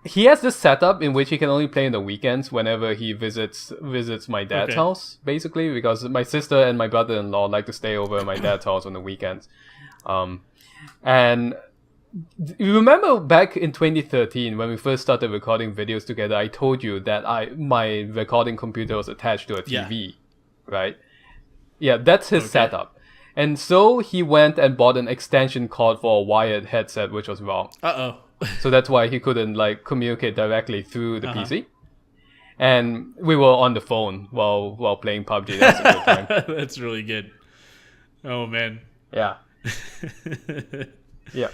He has this setup in which he can only play in the weekends whenever he visits my dad's house, basically, because my sister and my brother-in-law like to stay over at my dad's house on the weekends. And you remember back in 2013 when we first started recording videos together, I told you that my recording computer was attached to a TV, right? Yeah, that's his setup. And so he went and bought an extension cord for a wired headset, which was wrong. Uh-oh. So that's why he couldn't like communicate directly through the PC. And we were on the phone while playing PUBG. That's a good time. That's really good. Oh man. Yeah. Yeah.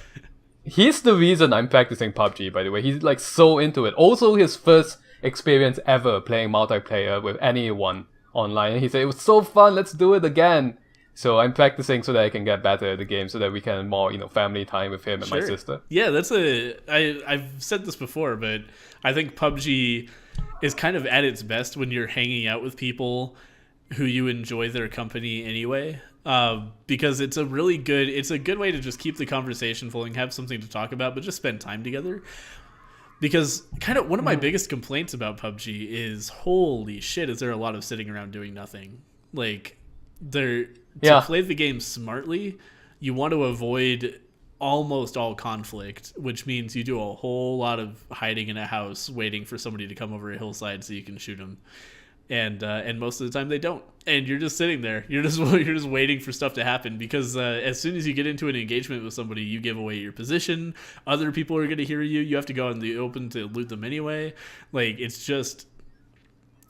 He's the reason I'm practicing PUBG, by the way. He's like so into it. Also his first experience ever playing multiplayer with anyone online. And he said it was so fun, let's do it again. So I'm practicing so that I can get better at the game, so that we can have more, family time with him and my sister. Yeah, I've said this before, but I think PUBG is kind of at its best when you're hanging out with people who you enjoy their company anyway. Because it's a good way to just keep the conversation flowing, have something to talk about, but just spend time together. Because kind of one of my biggest complaints about PUBG is, holy shit, is there a lot of sitting around doing nothing. Like, to play the game smartly, you want to avoid almost all conflict, which means you do a whole lot of hiding in a house waiting for somebody to come over a hillside so you can shoot them. And most of the time they don't, and you're just sitting there. You're just waiting for stuff to happen, because as soon as you get into an engagement with somebody, you give away your position. Other people are going to hear you. You have to go out in the open to loot them anyway. Like, it's just,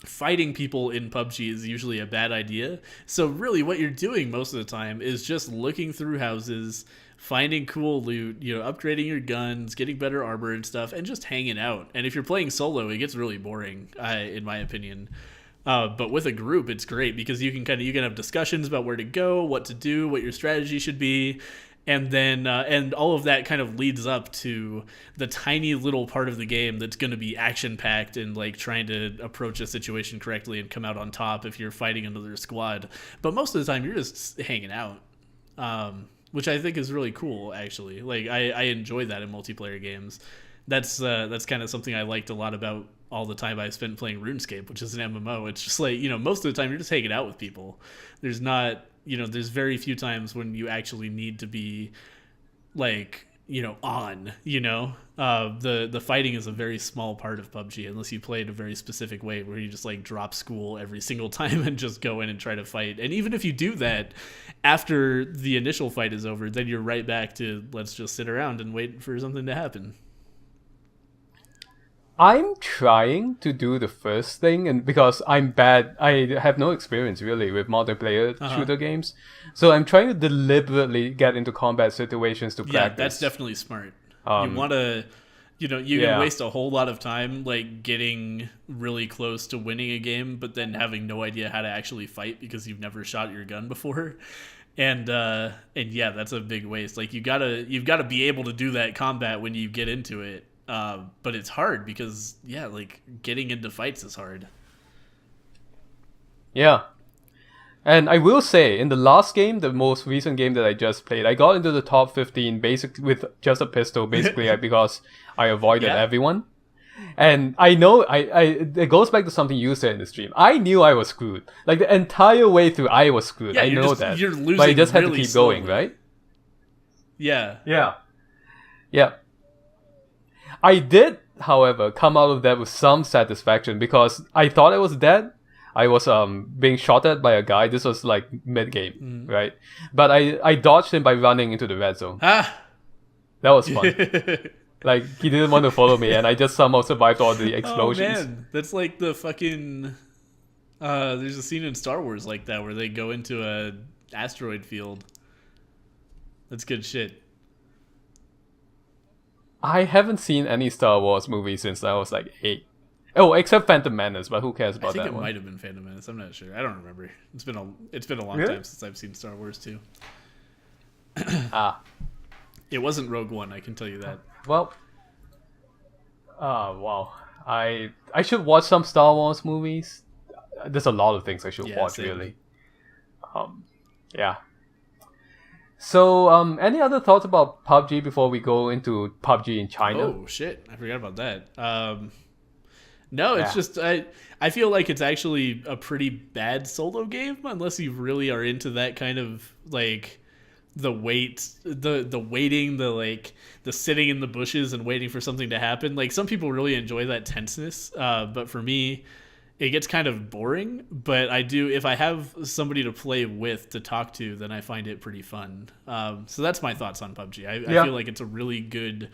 fighting people in PUBG is usually a bad idea. So really what you're doing most of the time is just looking through houses, finding cool loot, upgrading your guns, getting better armor and stuff, and just hanging out. And if you're playing solo, it gets really boring, in my opinion. But with a group, it's great, because you can have discussions about where to go, what to do, what your strategy should be. And then, and all of that kind of leads up to the tiny little part of the game that's going to be action-packed and like trying to approach a situation correctly and come out on top if you're fighting another squad. But most of the time, you're just hanging out, which I think is really cool, actually. Like, I enjoy that in multiplayer games, that's kind of something I liked a lot about all the time I spent playing RuneScape, which is an MMO. It's just like, most of the time you're just hanging out with people. There's not, there's very few times when you actually need to be like, on, the fighting is a very small part of PUBG unless you play it a very specific way where you just like drop school every single time and just go in and try to fight. And even if you do that after the initial fight is over, then you're right back to let's just sit around and wait for something to happen. I'm trying to do the first thing, and because I'm bad, I have no experience really with multiplayer shooter games, so I'm trying to deliberately get into combat situations to practice. Yeah, that's definitely smart. You want to, you can waste a whole lot of time like getting really close to winning a game, but then having no idea how to actually fight because you've never shot your gun before. And yeah, that's a big waste. Like you've got to be able to do that combat when you get into it. But it's hard because, like getting into fights is hard. Yeah. And I will say, in the last game, the most recent game that I just played, I got into the top 15 basically with just a pistol, basically because I avoided everyone. And I know, it goes back to something you said in the stream. I knew I was screwed. Like the entire way through, I was screwed. I know that. You're losing, but I just had really to keep slowly. going, right? Yeah. Yeah. I did, however, come out of that with some satisfaction because I thought I was dead. I was being shot at by a guy. This was like mid-game, right? But I dodged him by running into the red zone. That was fun. Like, he didn't want to follow me, and I just somehow survived all the explosions. Oh man, that's like the fucking... there's a scene in Star Wars like that where they go into a asteroid field. That's good shit. I haven't seen any Star Wars movies since I was like 8. Oh, except Phantom Menace, but who cares about that one? I think it might have been Phantom Menace. I'm not sure. I don't remember. It's been a long time since I've seen Star Wars too. It wasn't Rogue One, I can tell you that. Well, wow. I should watch some Star Wars movies. There's a lot of things I should watch, same. really. Yeah. So, any other thoughts about PUBG before we go into PUBG in China? Oh shit, I forgot about that. No, it's just I feel like it's actually a pretty bad solo game unless you really are into that kind of like the waiting, the sitting in the bushes and waiting for something to happen. Like some people really enjoy that tenseness, but for me, it gets kind of boring. But if I have somebody to play with to talk to, then I find it pretty fun. So that's my thoughts on PUBG. I feel like it's a really good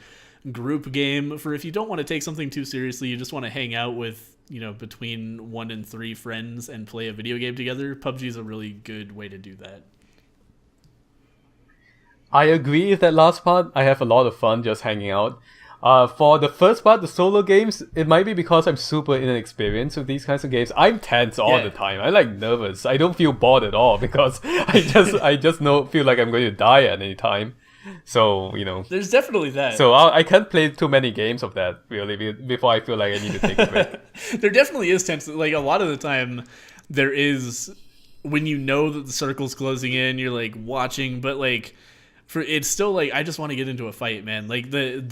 group game for if you don't want to take something too seriously, you just want to hang out with, between 1 and 3 friends and play a video game together. PUBG is a really good way to do that. I agree with that last part. I have a lot of fun just hanging out. For the first part, the solo games, it might be because I'm super inexperienced with these kinds of games. I'm tense all the time. I'm like nervous. I don't feel bored at all because I just feel like I'm going to die at any time. So, There's definitely that. So I can't play too many games of that, really, before I feel like I need to take a break. There definitely is tense. Like, a lot of the time, there is... When you know that the circle's closing in, you're, like, watching, but, like... It's still, like, I just want to get into a fight, man. Like, the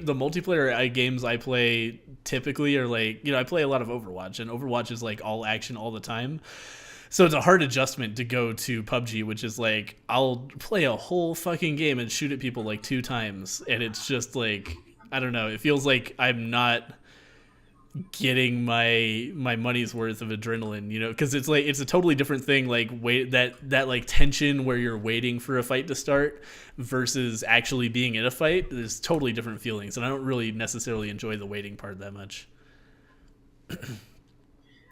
multiplayer games I play typically are, like... I play a lot of Overwatch, and Overwatch is, like, all action all the time. So it's a hard adjustment to go to PUBG, which is like, I'll play a whole fucking game and shoot at people like 2 times. And it's just like, I don't know. It feels like I'm not getting my money's worth of adrenaline, because it's like, it's a totally different thing. Like that like tension where you're waiting for a fight to start versus actually being in a fight. There's totally different feelings. And I don't really necessarily enjoy the waiting part that much.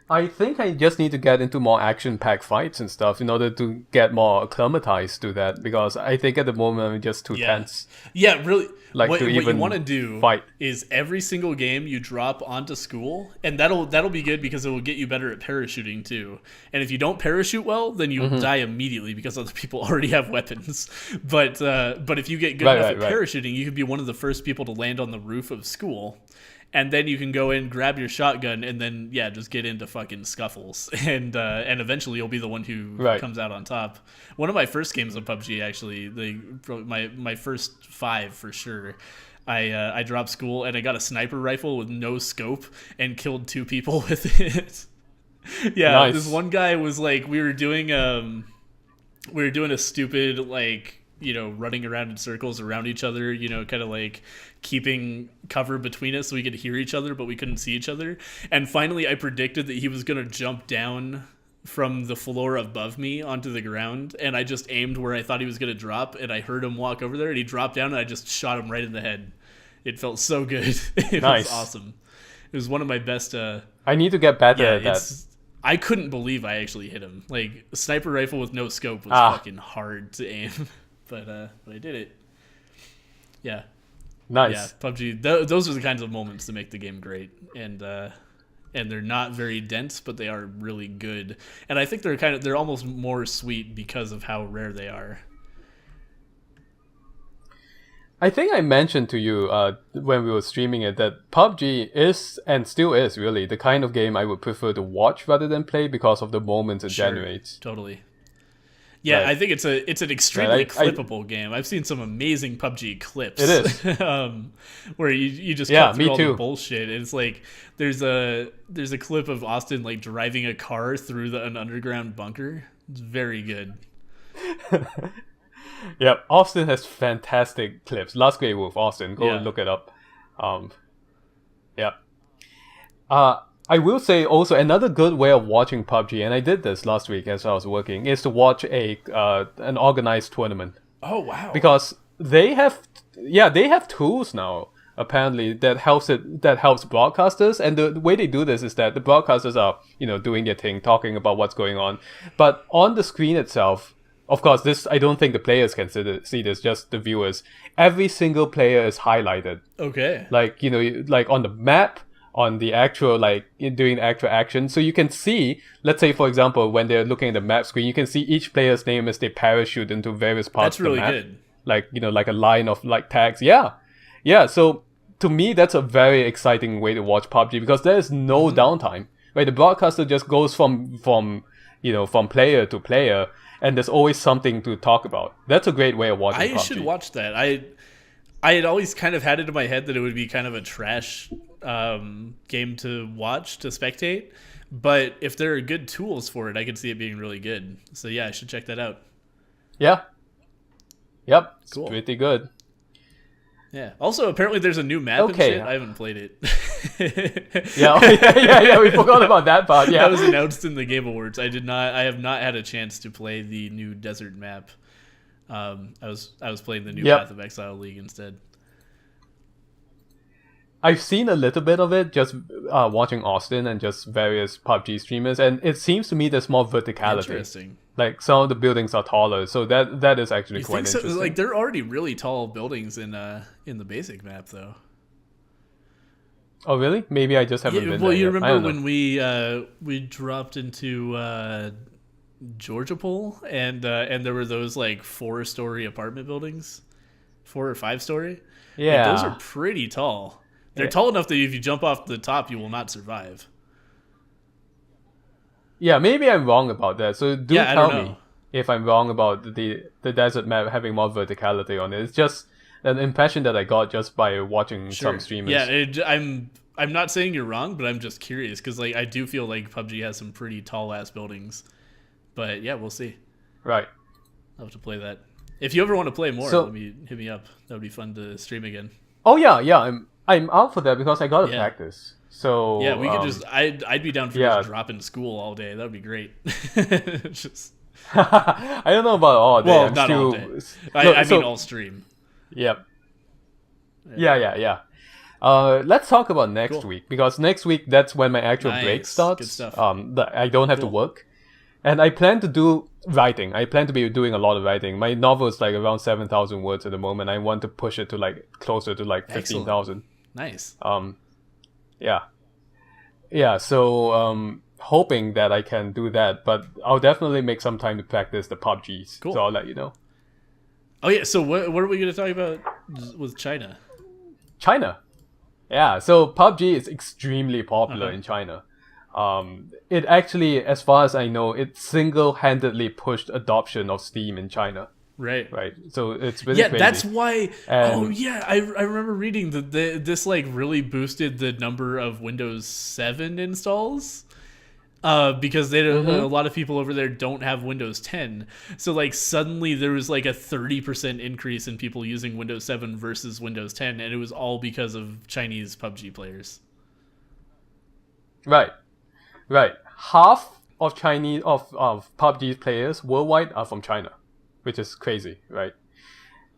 I think I just need to get into more action-packed fights and stuff in order to get more acclimatized to that, because I think at the moment I'm just too tense. Yeah, really. Like what you want to do fight is every single game you drop onto school, and that'll be good because it will get you better at parachuting too. And if you don't parachute well, then you die immediately because other people already have weapons. But if you get good enough at parachuting, you can be one of the first people to land on the roof of school. And then you can go in, grab your shotgun, and then just get into fucking scuffles, and eventually you'll be the one who comes out on top. One of my first games of PUBG, actually, my first 5 for sure. I dropped school and I got a sniper rifle with no scope and killed 2 people with it. Yeah, Nice. this one guy was like, we were doing a stupid, like, running around in circles around each other, kind of like keeping cover between us so we could hear each other, but we couldn't see each other. And finally, I predicted that he was going to jump down from the floor above me onto the ground, and I just aimed where I thought he was going to drop, and I heard him walk over there, and he dropped down, and I just shot him right in the head. It felt so good. It Nice. was awesome. It was one of my best... I need to get better at that. I couldn't believe I actually hit him. Like, a sniper rifle with no scope was fucking hard to aim. But I did it. Yeah. Nice. Yeah, PUBG. Those are the kinds of moments that make the game great, and they're not very dense, but they are really good. And I think they're almost more sweet because of how rare they are. I think I mentioned to you when we were streaming it that PUBG is and still is really the kind of game I would prefer to watch rather than play because of the moments it generates. Totally. Yeah, right. I think it's an extremely clippable game. I've seen some amazing PUBG clips. It is. Where you just cut through all the bullshit. It's like there's a clip of Austin like driving a car through an underground bunker. It's very good. Yeah, Austin has fantastic clips. Last Grey Wolf, Austin. Go look it up. I will say also another good way of watching PUBG, and I did this last week as I was working, is to watch an organized tournament. Oh wow! Because they have tools now apparently that helps broadcasters, and the way they do this is that the broadcasters are doing their thing, talking about what's going on, but on the screen itself. Of course, this I don't think the players can see this, just the viewers. Every single player is highlighted. Okay. Like, like on the map, on the actual, like, doing the actual action. So you can see, let's say, for example, when they're looking at the map screen, you can see each player's name as they parachute into various parts of the map. That's really good. Like, like a line of, like, tags. Yeah. Yeah, so to me, that's a very exciting way to watch PUBG because there is no downtime. Right? The broadcaster just goes from player to player, and there's always something to talk about. That's a great way of watching PUBG. I should watch that. I had always kind of had it in my head that it would be kind of a trash game to watch, to spectate. But if there are good tools for it, I could see it being really good. So yeah, I should check that out. Yeah. Yep. Cool. It's pretty good. Yeah. Also, apparently there's a new map and shit. I haven't played it. Yeah. We forgot about that part. Yeah. That was announced in the Game Awards. I have not had a chance to play the new desert map. I was playing the new Path of Exile League instead. I've seen a little bit of it, just watching Austin and just various PUBG streamers, and it seems to me there's more verticality. Interesting. Like some of the buildings are taller, so that is actually quite interesting. So? Like they're already really tall buildings in the basic map, though. Oh really? Maybe I just haven't been there. Well, you remember when we dropped into Georgia Pole and there were those like 4-story apartment buildings, 4 or 5-story. Yeah, like, those are pretty tall. They're tall enough that if you jump off the top, you will not survive. Yeah, maybe I'm wrong about that. So tell me if I'm wrong about the desert map having more verticality on it. It's just an impression that I got just by watching some streamers. Yeah, I'm not saying you're wrong, but I'm just curious because like I do feel like PUBG has some pretty tall ass buildings. But yeah, we'll see. Right. I'll have to play that. If you ever want to play more, hit me up. That would be fun to stream again. Oh yeah. I'm out for that because I gotta practice. So yeah, we could just. I'd be down for just dropping school all day. That would be great. Just. I don't know about all day. Well, not all day. I mean all stream. Yep. Yeah. Let's talk about next week because next week that's when my actual break starts. Good stuff. I don't have to work, and I plan to do writing. I plan to be doing a lot of writing. My novel is like around 7,000 words at the moment. I want to push it to like closer to like 15,000. Nice. Yeah. So hoping that I can do that, but I'll definitely make some time to practice the PUBGs. Cool. So I'll let you know. Oh yeah. So what are we going to talk about with China? China. Yeah. So PUBG is extremely popular in China. It actually, as far as I know, it single-handedly pushed adoption of Steam in China. Right. right? So it's really Yeah, crazy. that's why. Oh And yeah, I remember reading that this like really boosted the number of Windows 7 installs. Because a lot of people over there don't have Windows 10, so like suddenly there was like a 30% increase in people using Windows 7 versus Windows 10, and it was all because of Chinese PUBG players. right, right, half of Chinese of PUBG players worldwide are from China, which is crazy, right?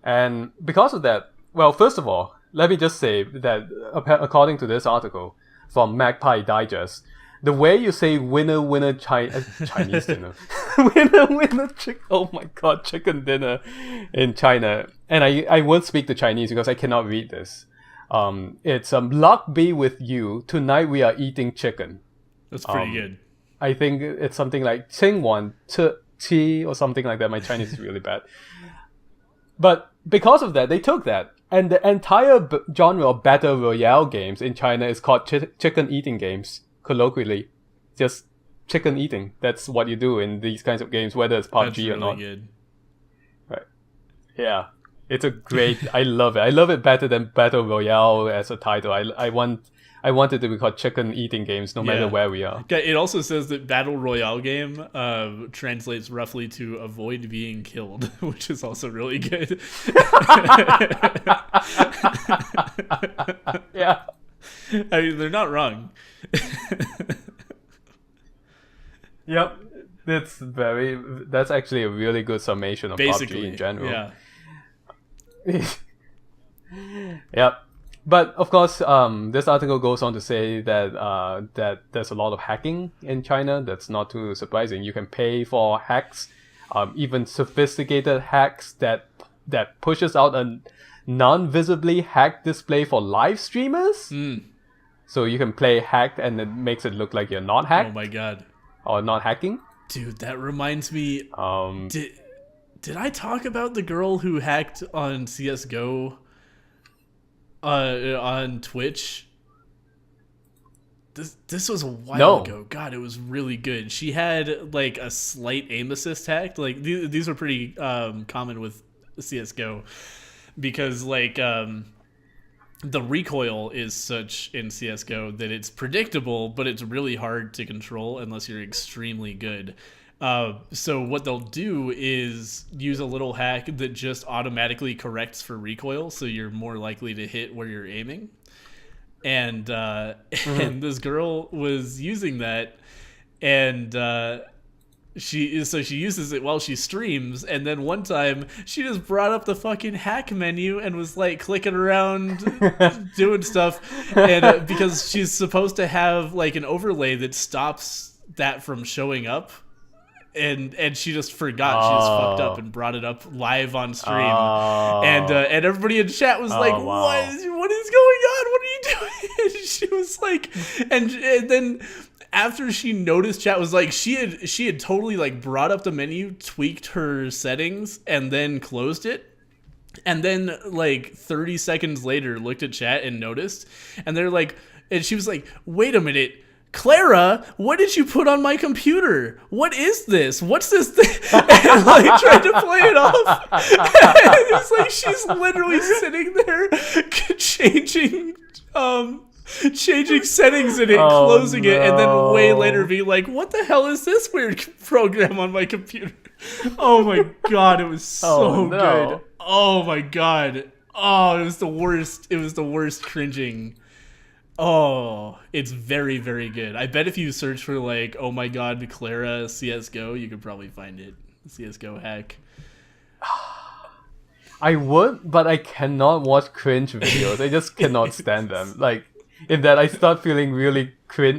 And because of that, well, first of all, let me just say that according to this article from Magpie Digest, the way you say winner winner Chinese dinner, winner winner oh my god, chicken dinner in China, and I won't speak the Chinese because I cannot read this. It's luck be with you. Tonight we are eating chicken. That's pretty good. I think it's something like 今晚吃 or something like that. My Chinese is really bad. But because of that, they took that. And the entire genre of battle royale games in China is called chicken eating games, colloquially. Just chicken eating. That's what you do in these kinds of games, whether it's PUBG That's really or not. good. Right. Yeah. It's a great... I love it. I love it better than battle royale as a title. I want it to be called chicken eating games no matter where we are. It also says that battle royale game translates roughly to avoid being killed, which is also really good. Yeah. I mean, they're not wrong. Yep. That's actually a really good summation of Basically, PUBG in general. Yeah. Yep. But of course, this article goes on to say that that there's a lot of hacking in China. That's not too surprising. You can pay for hacks, even sophisticated hacks that pushes out a non-visibly hacked display for live streamers. So you can play hacked and it makes it look like you're not hacked. Oh my god. Or not hacking. Dude, that reminds me. Did I talk about the girl who hacked on CS:GO? On Twitch. This was a while ago. God, it was really good. She had like a slight aim assist hack. Like these were pretty common with CS:GO because like the recoil is such in CS:GO that it's predictable, but it's really hard to control unless you're extremely good. So what they'll do is use a little hack that just automatically corrects for recoil, so you're more likely to hit where you're aiming. And and this girl was using that, and she uses it while she streams. And then one time she just brought up the fucking hack menu and was like clicking around, doing stuff, and because she's supposed to have like an overlay that stops that from showing up. And she just forgot. She just fucked up and brought it up live on stream. And everybody in chat was like, wow. what is going on? What are you doing? And she was like, and then after she noticed, chat was like, she had totally like brought up the menu, tweaked her settings, and then closed it. And then like 30 seconds later looked at chat and noticed. And they're like, and she was like, wait a minute. Clara, what did you put on my computer? What is this? What's this thing? And like tried to play it off. And it's like she's literally sitting there changing settings in it, closing it, and then way later being like, what the hell is this weird program on my computer? Oh my god, it was so good. Oh my god. Oh, it was the worst. It was the worst cringing. Oh, it's very, very good. I bet if you search for like, oh my god, Clara CS:GO, you could probably find it. CS:GO hack. I would, but I cannot watch cringe videos. I just cannot stand them. Like, if that I start feeling really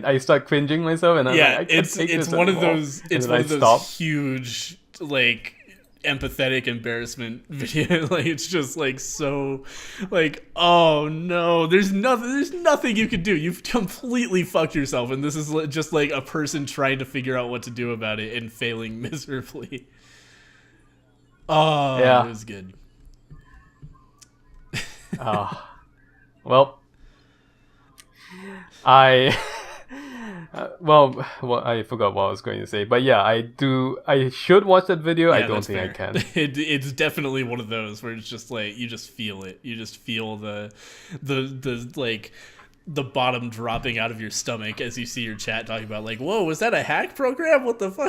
I start cringing myself, and I'm like, I can't take this one anymore. of those. It's one of those huge like empathetic embarrassment video. Like it's just like so like, oh no, there's nothing you can do. You've completely fucked yourself, and this is just like a person trying to figure out what to do about it and failing miserably. Oh yeah, it was good. Well, I well, I forgot what I was going to say, but yeah, I should watch that video. I Yeah, don't that's think I fair. can. It's definitely one of those where it's just like you just feel it. You just feel the like the bottom dropping out of your stomach as you see your chat talking about like, whoa, was that a hack program? What the fuck?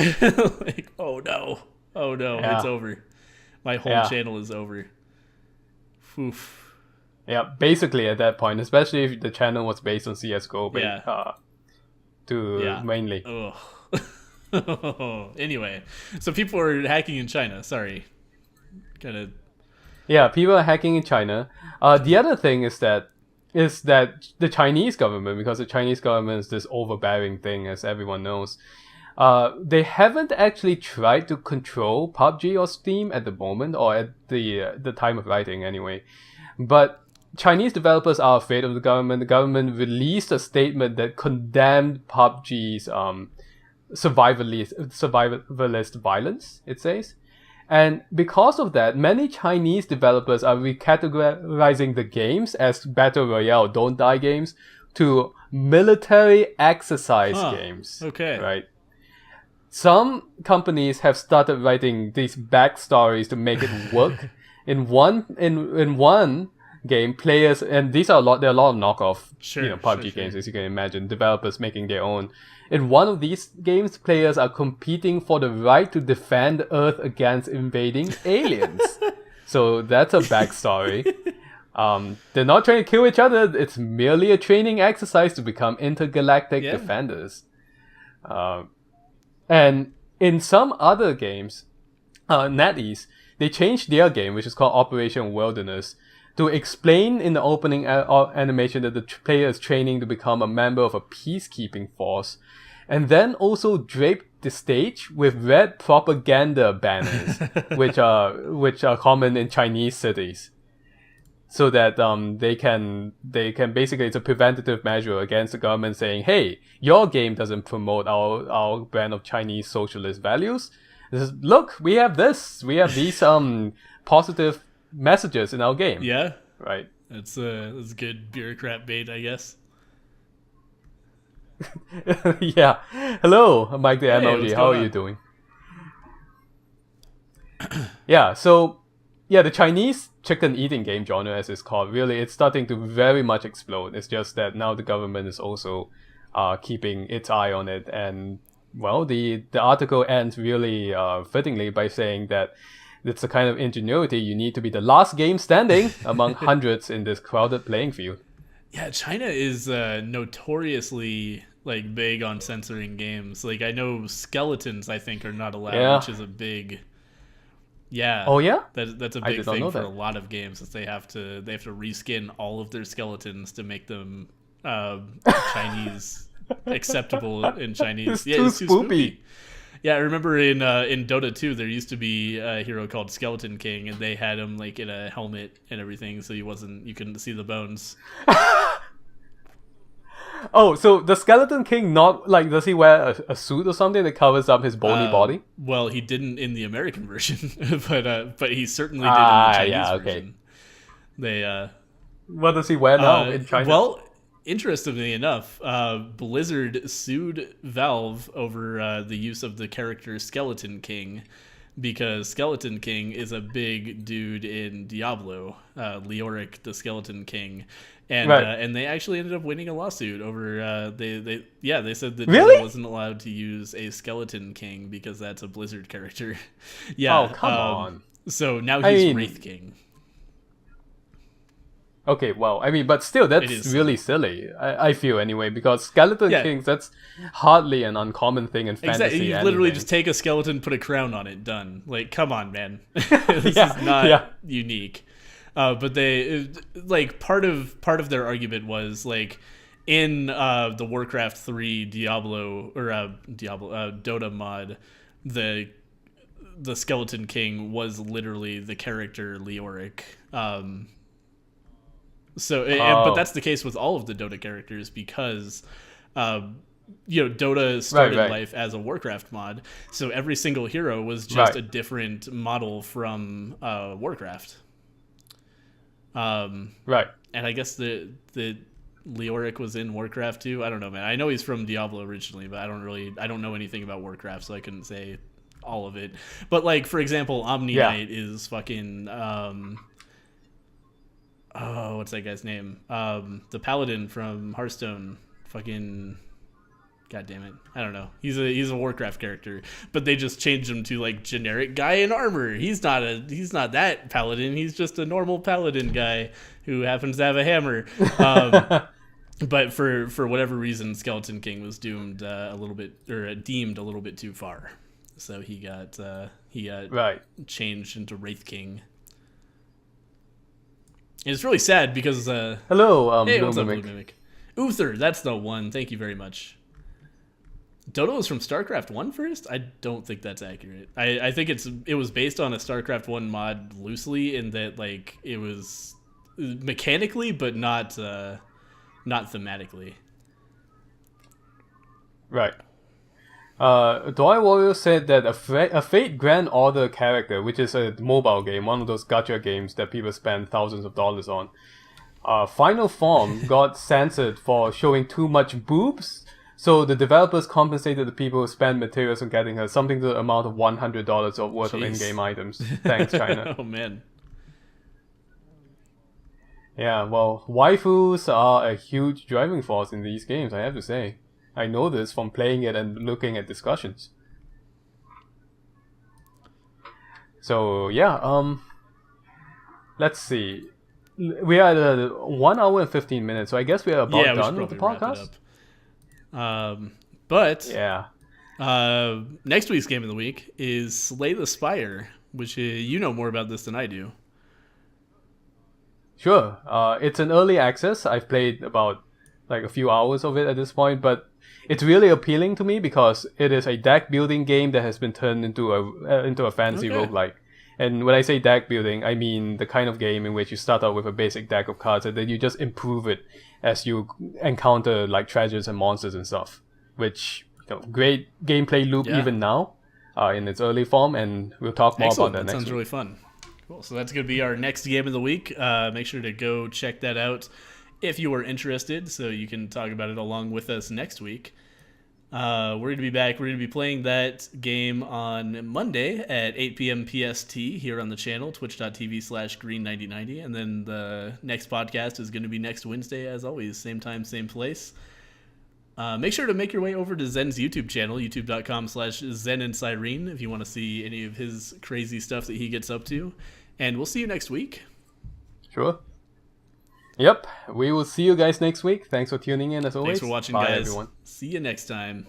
Like, oh no, Yeah. it's over. My whole channel is over. Oof. Yeah, basically at that point, especially if the channel was based on CS:GO, Yeah. mainly. Ugh. Anyway, so people are hacking in China. Sorry, kind of. Yeah, people are hacking in China. The other thing is that the Chinese government, because the Chinese government is this overbearing thing, as everyone knows, they haven't actually tried to control PUBG or Steam at the moment, or at the time of writing anyway. But Chinese developers are afraid of the government. The government released a statement that condemned PUBG's survivalist violence, it says. And because of that, many Chinese developers are recategorizing the games as Battle Royale Don't Die games to military exercise games. Okay. Right? Some companies have started writing these backstories to make it work. in one game, players, and there are a lot of knockoff PUBG games, as you can imagine, developers making their own. In one of these games, players are competing for the right to defend Earth against invading aliens. So that's a backstory. They're not trying to kill each other. It's merely a training exercise to become intergalactic defenders. And in some other games, NetEase, they changed their game, which is called Operation Wilderness, to explain in the opening animation that the player is training to become a member of a peacekeeping force, and then also drape the stage with red propaganda banners, which are common in Chinese cities, so that they can basically, it's a preventative measure against the government saying, hey, your game doesn't promote our brand of Chinese socialist values. Look, we have these positive messages in our game. Yeah, right. That's good bureaucrat bait, I guess. Yeah. Hello, Mike the Hey, MLG. what's How going are you on? doing? Yeah. So the Chinese chicken eating game genre, as it's called, really, it's starting to very much explode. It's just that now the government is also keeping its eye on it, and well, the article ends really fittingly by saying that it's a kind of ingenuity. You need to be the last game standing among hundreds in this crowded playing field. Yeah, China is notoriously like big on censoring games. Like I know skeletons, I think, are not allowed, which is a big. Yeah. Oh yeah. That's a big thing for a lot of games. Is they have to reskin all of their skeletons to make them Chinese acceptable in Chinese. It's too spoopy. Yeah, I remember in Dota 2 there used to be a hero called Skeleton King, and they had him like in a helmet and everything, so you couldn't see the bones. Oh, so the Skeleton King, not like, does he wear a suit or something that covers up his bony body? Well, he didn't in the American version, but he certainly did in the Chinese version. They what does he wear now in China? Well, interestingly enough, Blizzard sued Valve over the use of the character Skeleton King, because Skeleton King is a big dude in Diablo, Leoric the Skeleton King, and they actually ended up winning a lawsuit over they said that Blizzard wasn't allowed to use a Skeleton King because that's a Blizzard character. Yeah. Oh, come on. So now he's Wraith King. Okay, well, I mean, but still, that's really silly, I feel, anyway, because Skeleton Kings, that's hardly an uncommon thing in fantasy. Exactly, you literally just take a skeleton, put a crown on it, done. Like, come on, man. This is not unique. But they, like, part of their argument was, like, in the Warcraft 3 Diablo, or Dota mod, the Skeleton King was literally the character Leoric. But that's the case with all of the Dota characters because, Dota started life as a Warcraft mod, so every single hero was just a different model from Warcraft. And I guess the Leoric was in Warcraft 2. I don't know, man. I know he's from Diablo originally, but I don't know anything about Warcraft, so I couldn't say all of it. But like, for example, Omni Knight is fucking what's that guy's name? The Paladin from Hearthstone. Fucking, god damn it, I don't know. He's a Warcraft character, but they just changed him to like generic guy in armor. He's not that Paladin. He's just a normal Paladin guy who happens to have a hammer. But for whatever reason, Skeleton King was deemed a little bit too far, so he got right changed into Wraith King. And it's really sad because hello, hey, Blue what's up, Mimic. Blue Mimic? Uther, that's the one. Thank you very much. Dodo was from StarCraft 1 first? I don't think that's accurate. I think it was based on a StarCraft 1 mod loosely in that like it was mechanically but not thematically. Right. Doi Warrior said that a Fate Grand Order character, which is a mobile game, one of those gacha games that people spend thousands of dollars on, final form got censored for showing too much boobs, so the developers compensated the people who spent materials on getting her something to the amount of $100 of worth of in-game items. Thanks, China. Oh man. Yeah, well, waifus are a huge driving force in these games, I have to say. I know this from playing it and looking at discussions. So yeah, let's see. We are at 1 hour and 15 minutes, so I guess we are about done with the podcast. But yeah, next week's game of the week is Slay the Spire, which you know more about this than I do. Sure. It's an early access. I've played about like a few hours of it at this point, but it's really appealing to me because it is a deck building game that has been turned into a fantasy roguelike. And when I say deck building, I mean the kind of game in which you start out with a basic deck of cards and then you just improve it as you encounter like treasures and monsters and stuff. Which, great gameplay loop even now in its early form, and we'll talk more about that next week. Sounds really fun. Cool. So that's going to be our next game of the week. Make sure to go check that out if you are interested, so you can talk about it along with us next week. We're going to be back. We're going to be playing that game on Monday at 8 p.m. PST here on the channel, twitch.tv/green9090. And then the next podcast is going to be next Wednesday, as always. Same time, same place. Make sure to make your way over to Zen's YouTube channel, youtube.com/ZenandCyrene, if you want to see any of his crazy stuff that he gets up to. And we'll see you next week. Sure. Yep, we will see you guys next week. Thanks for tuning in as always. Thanks for watching, Bye, guys. everyone. See you next time.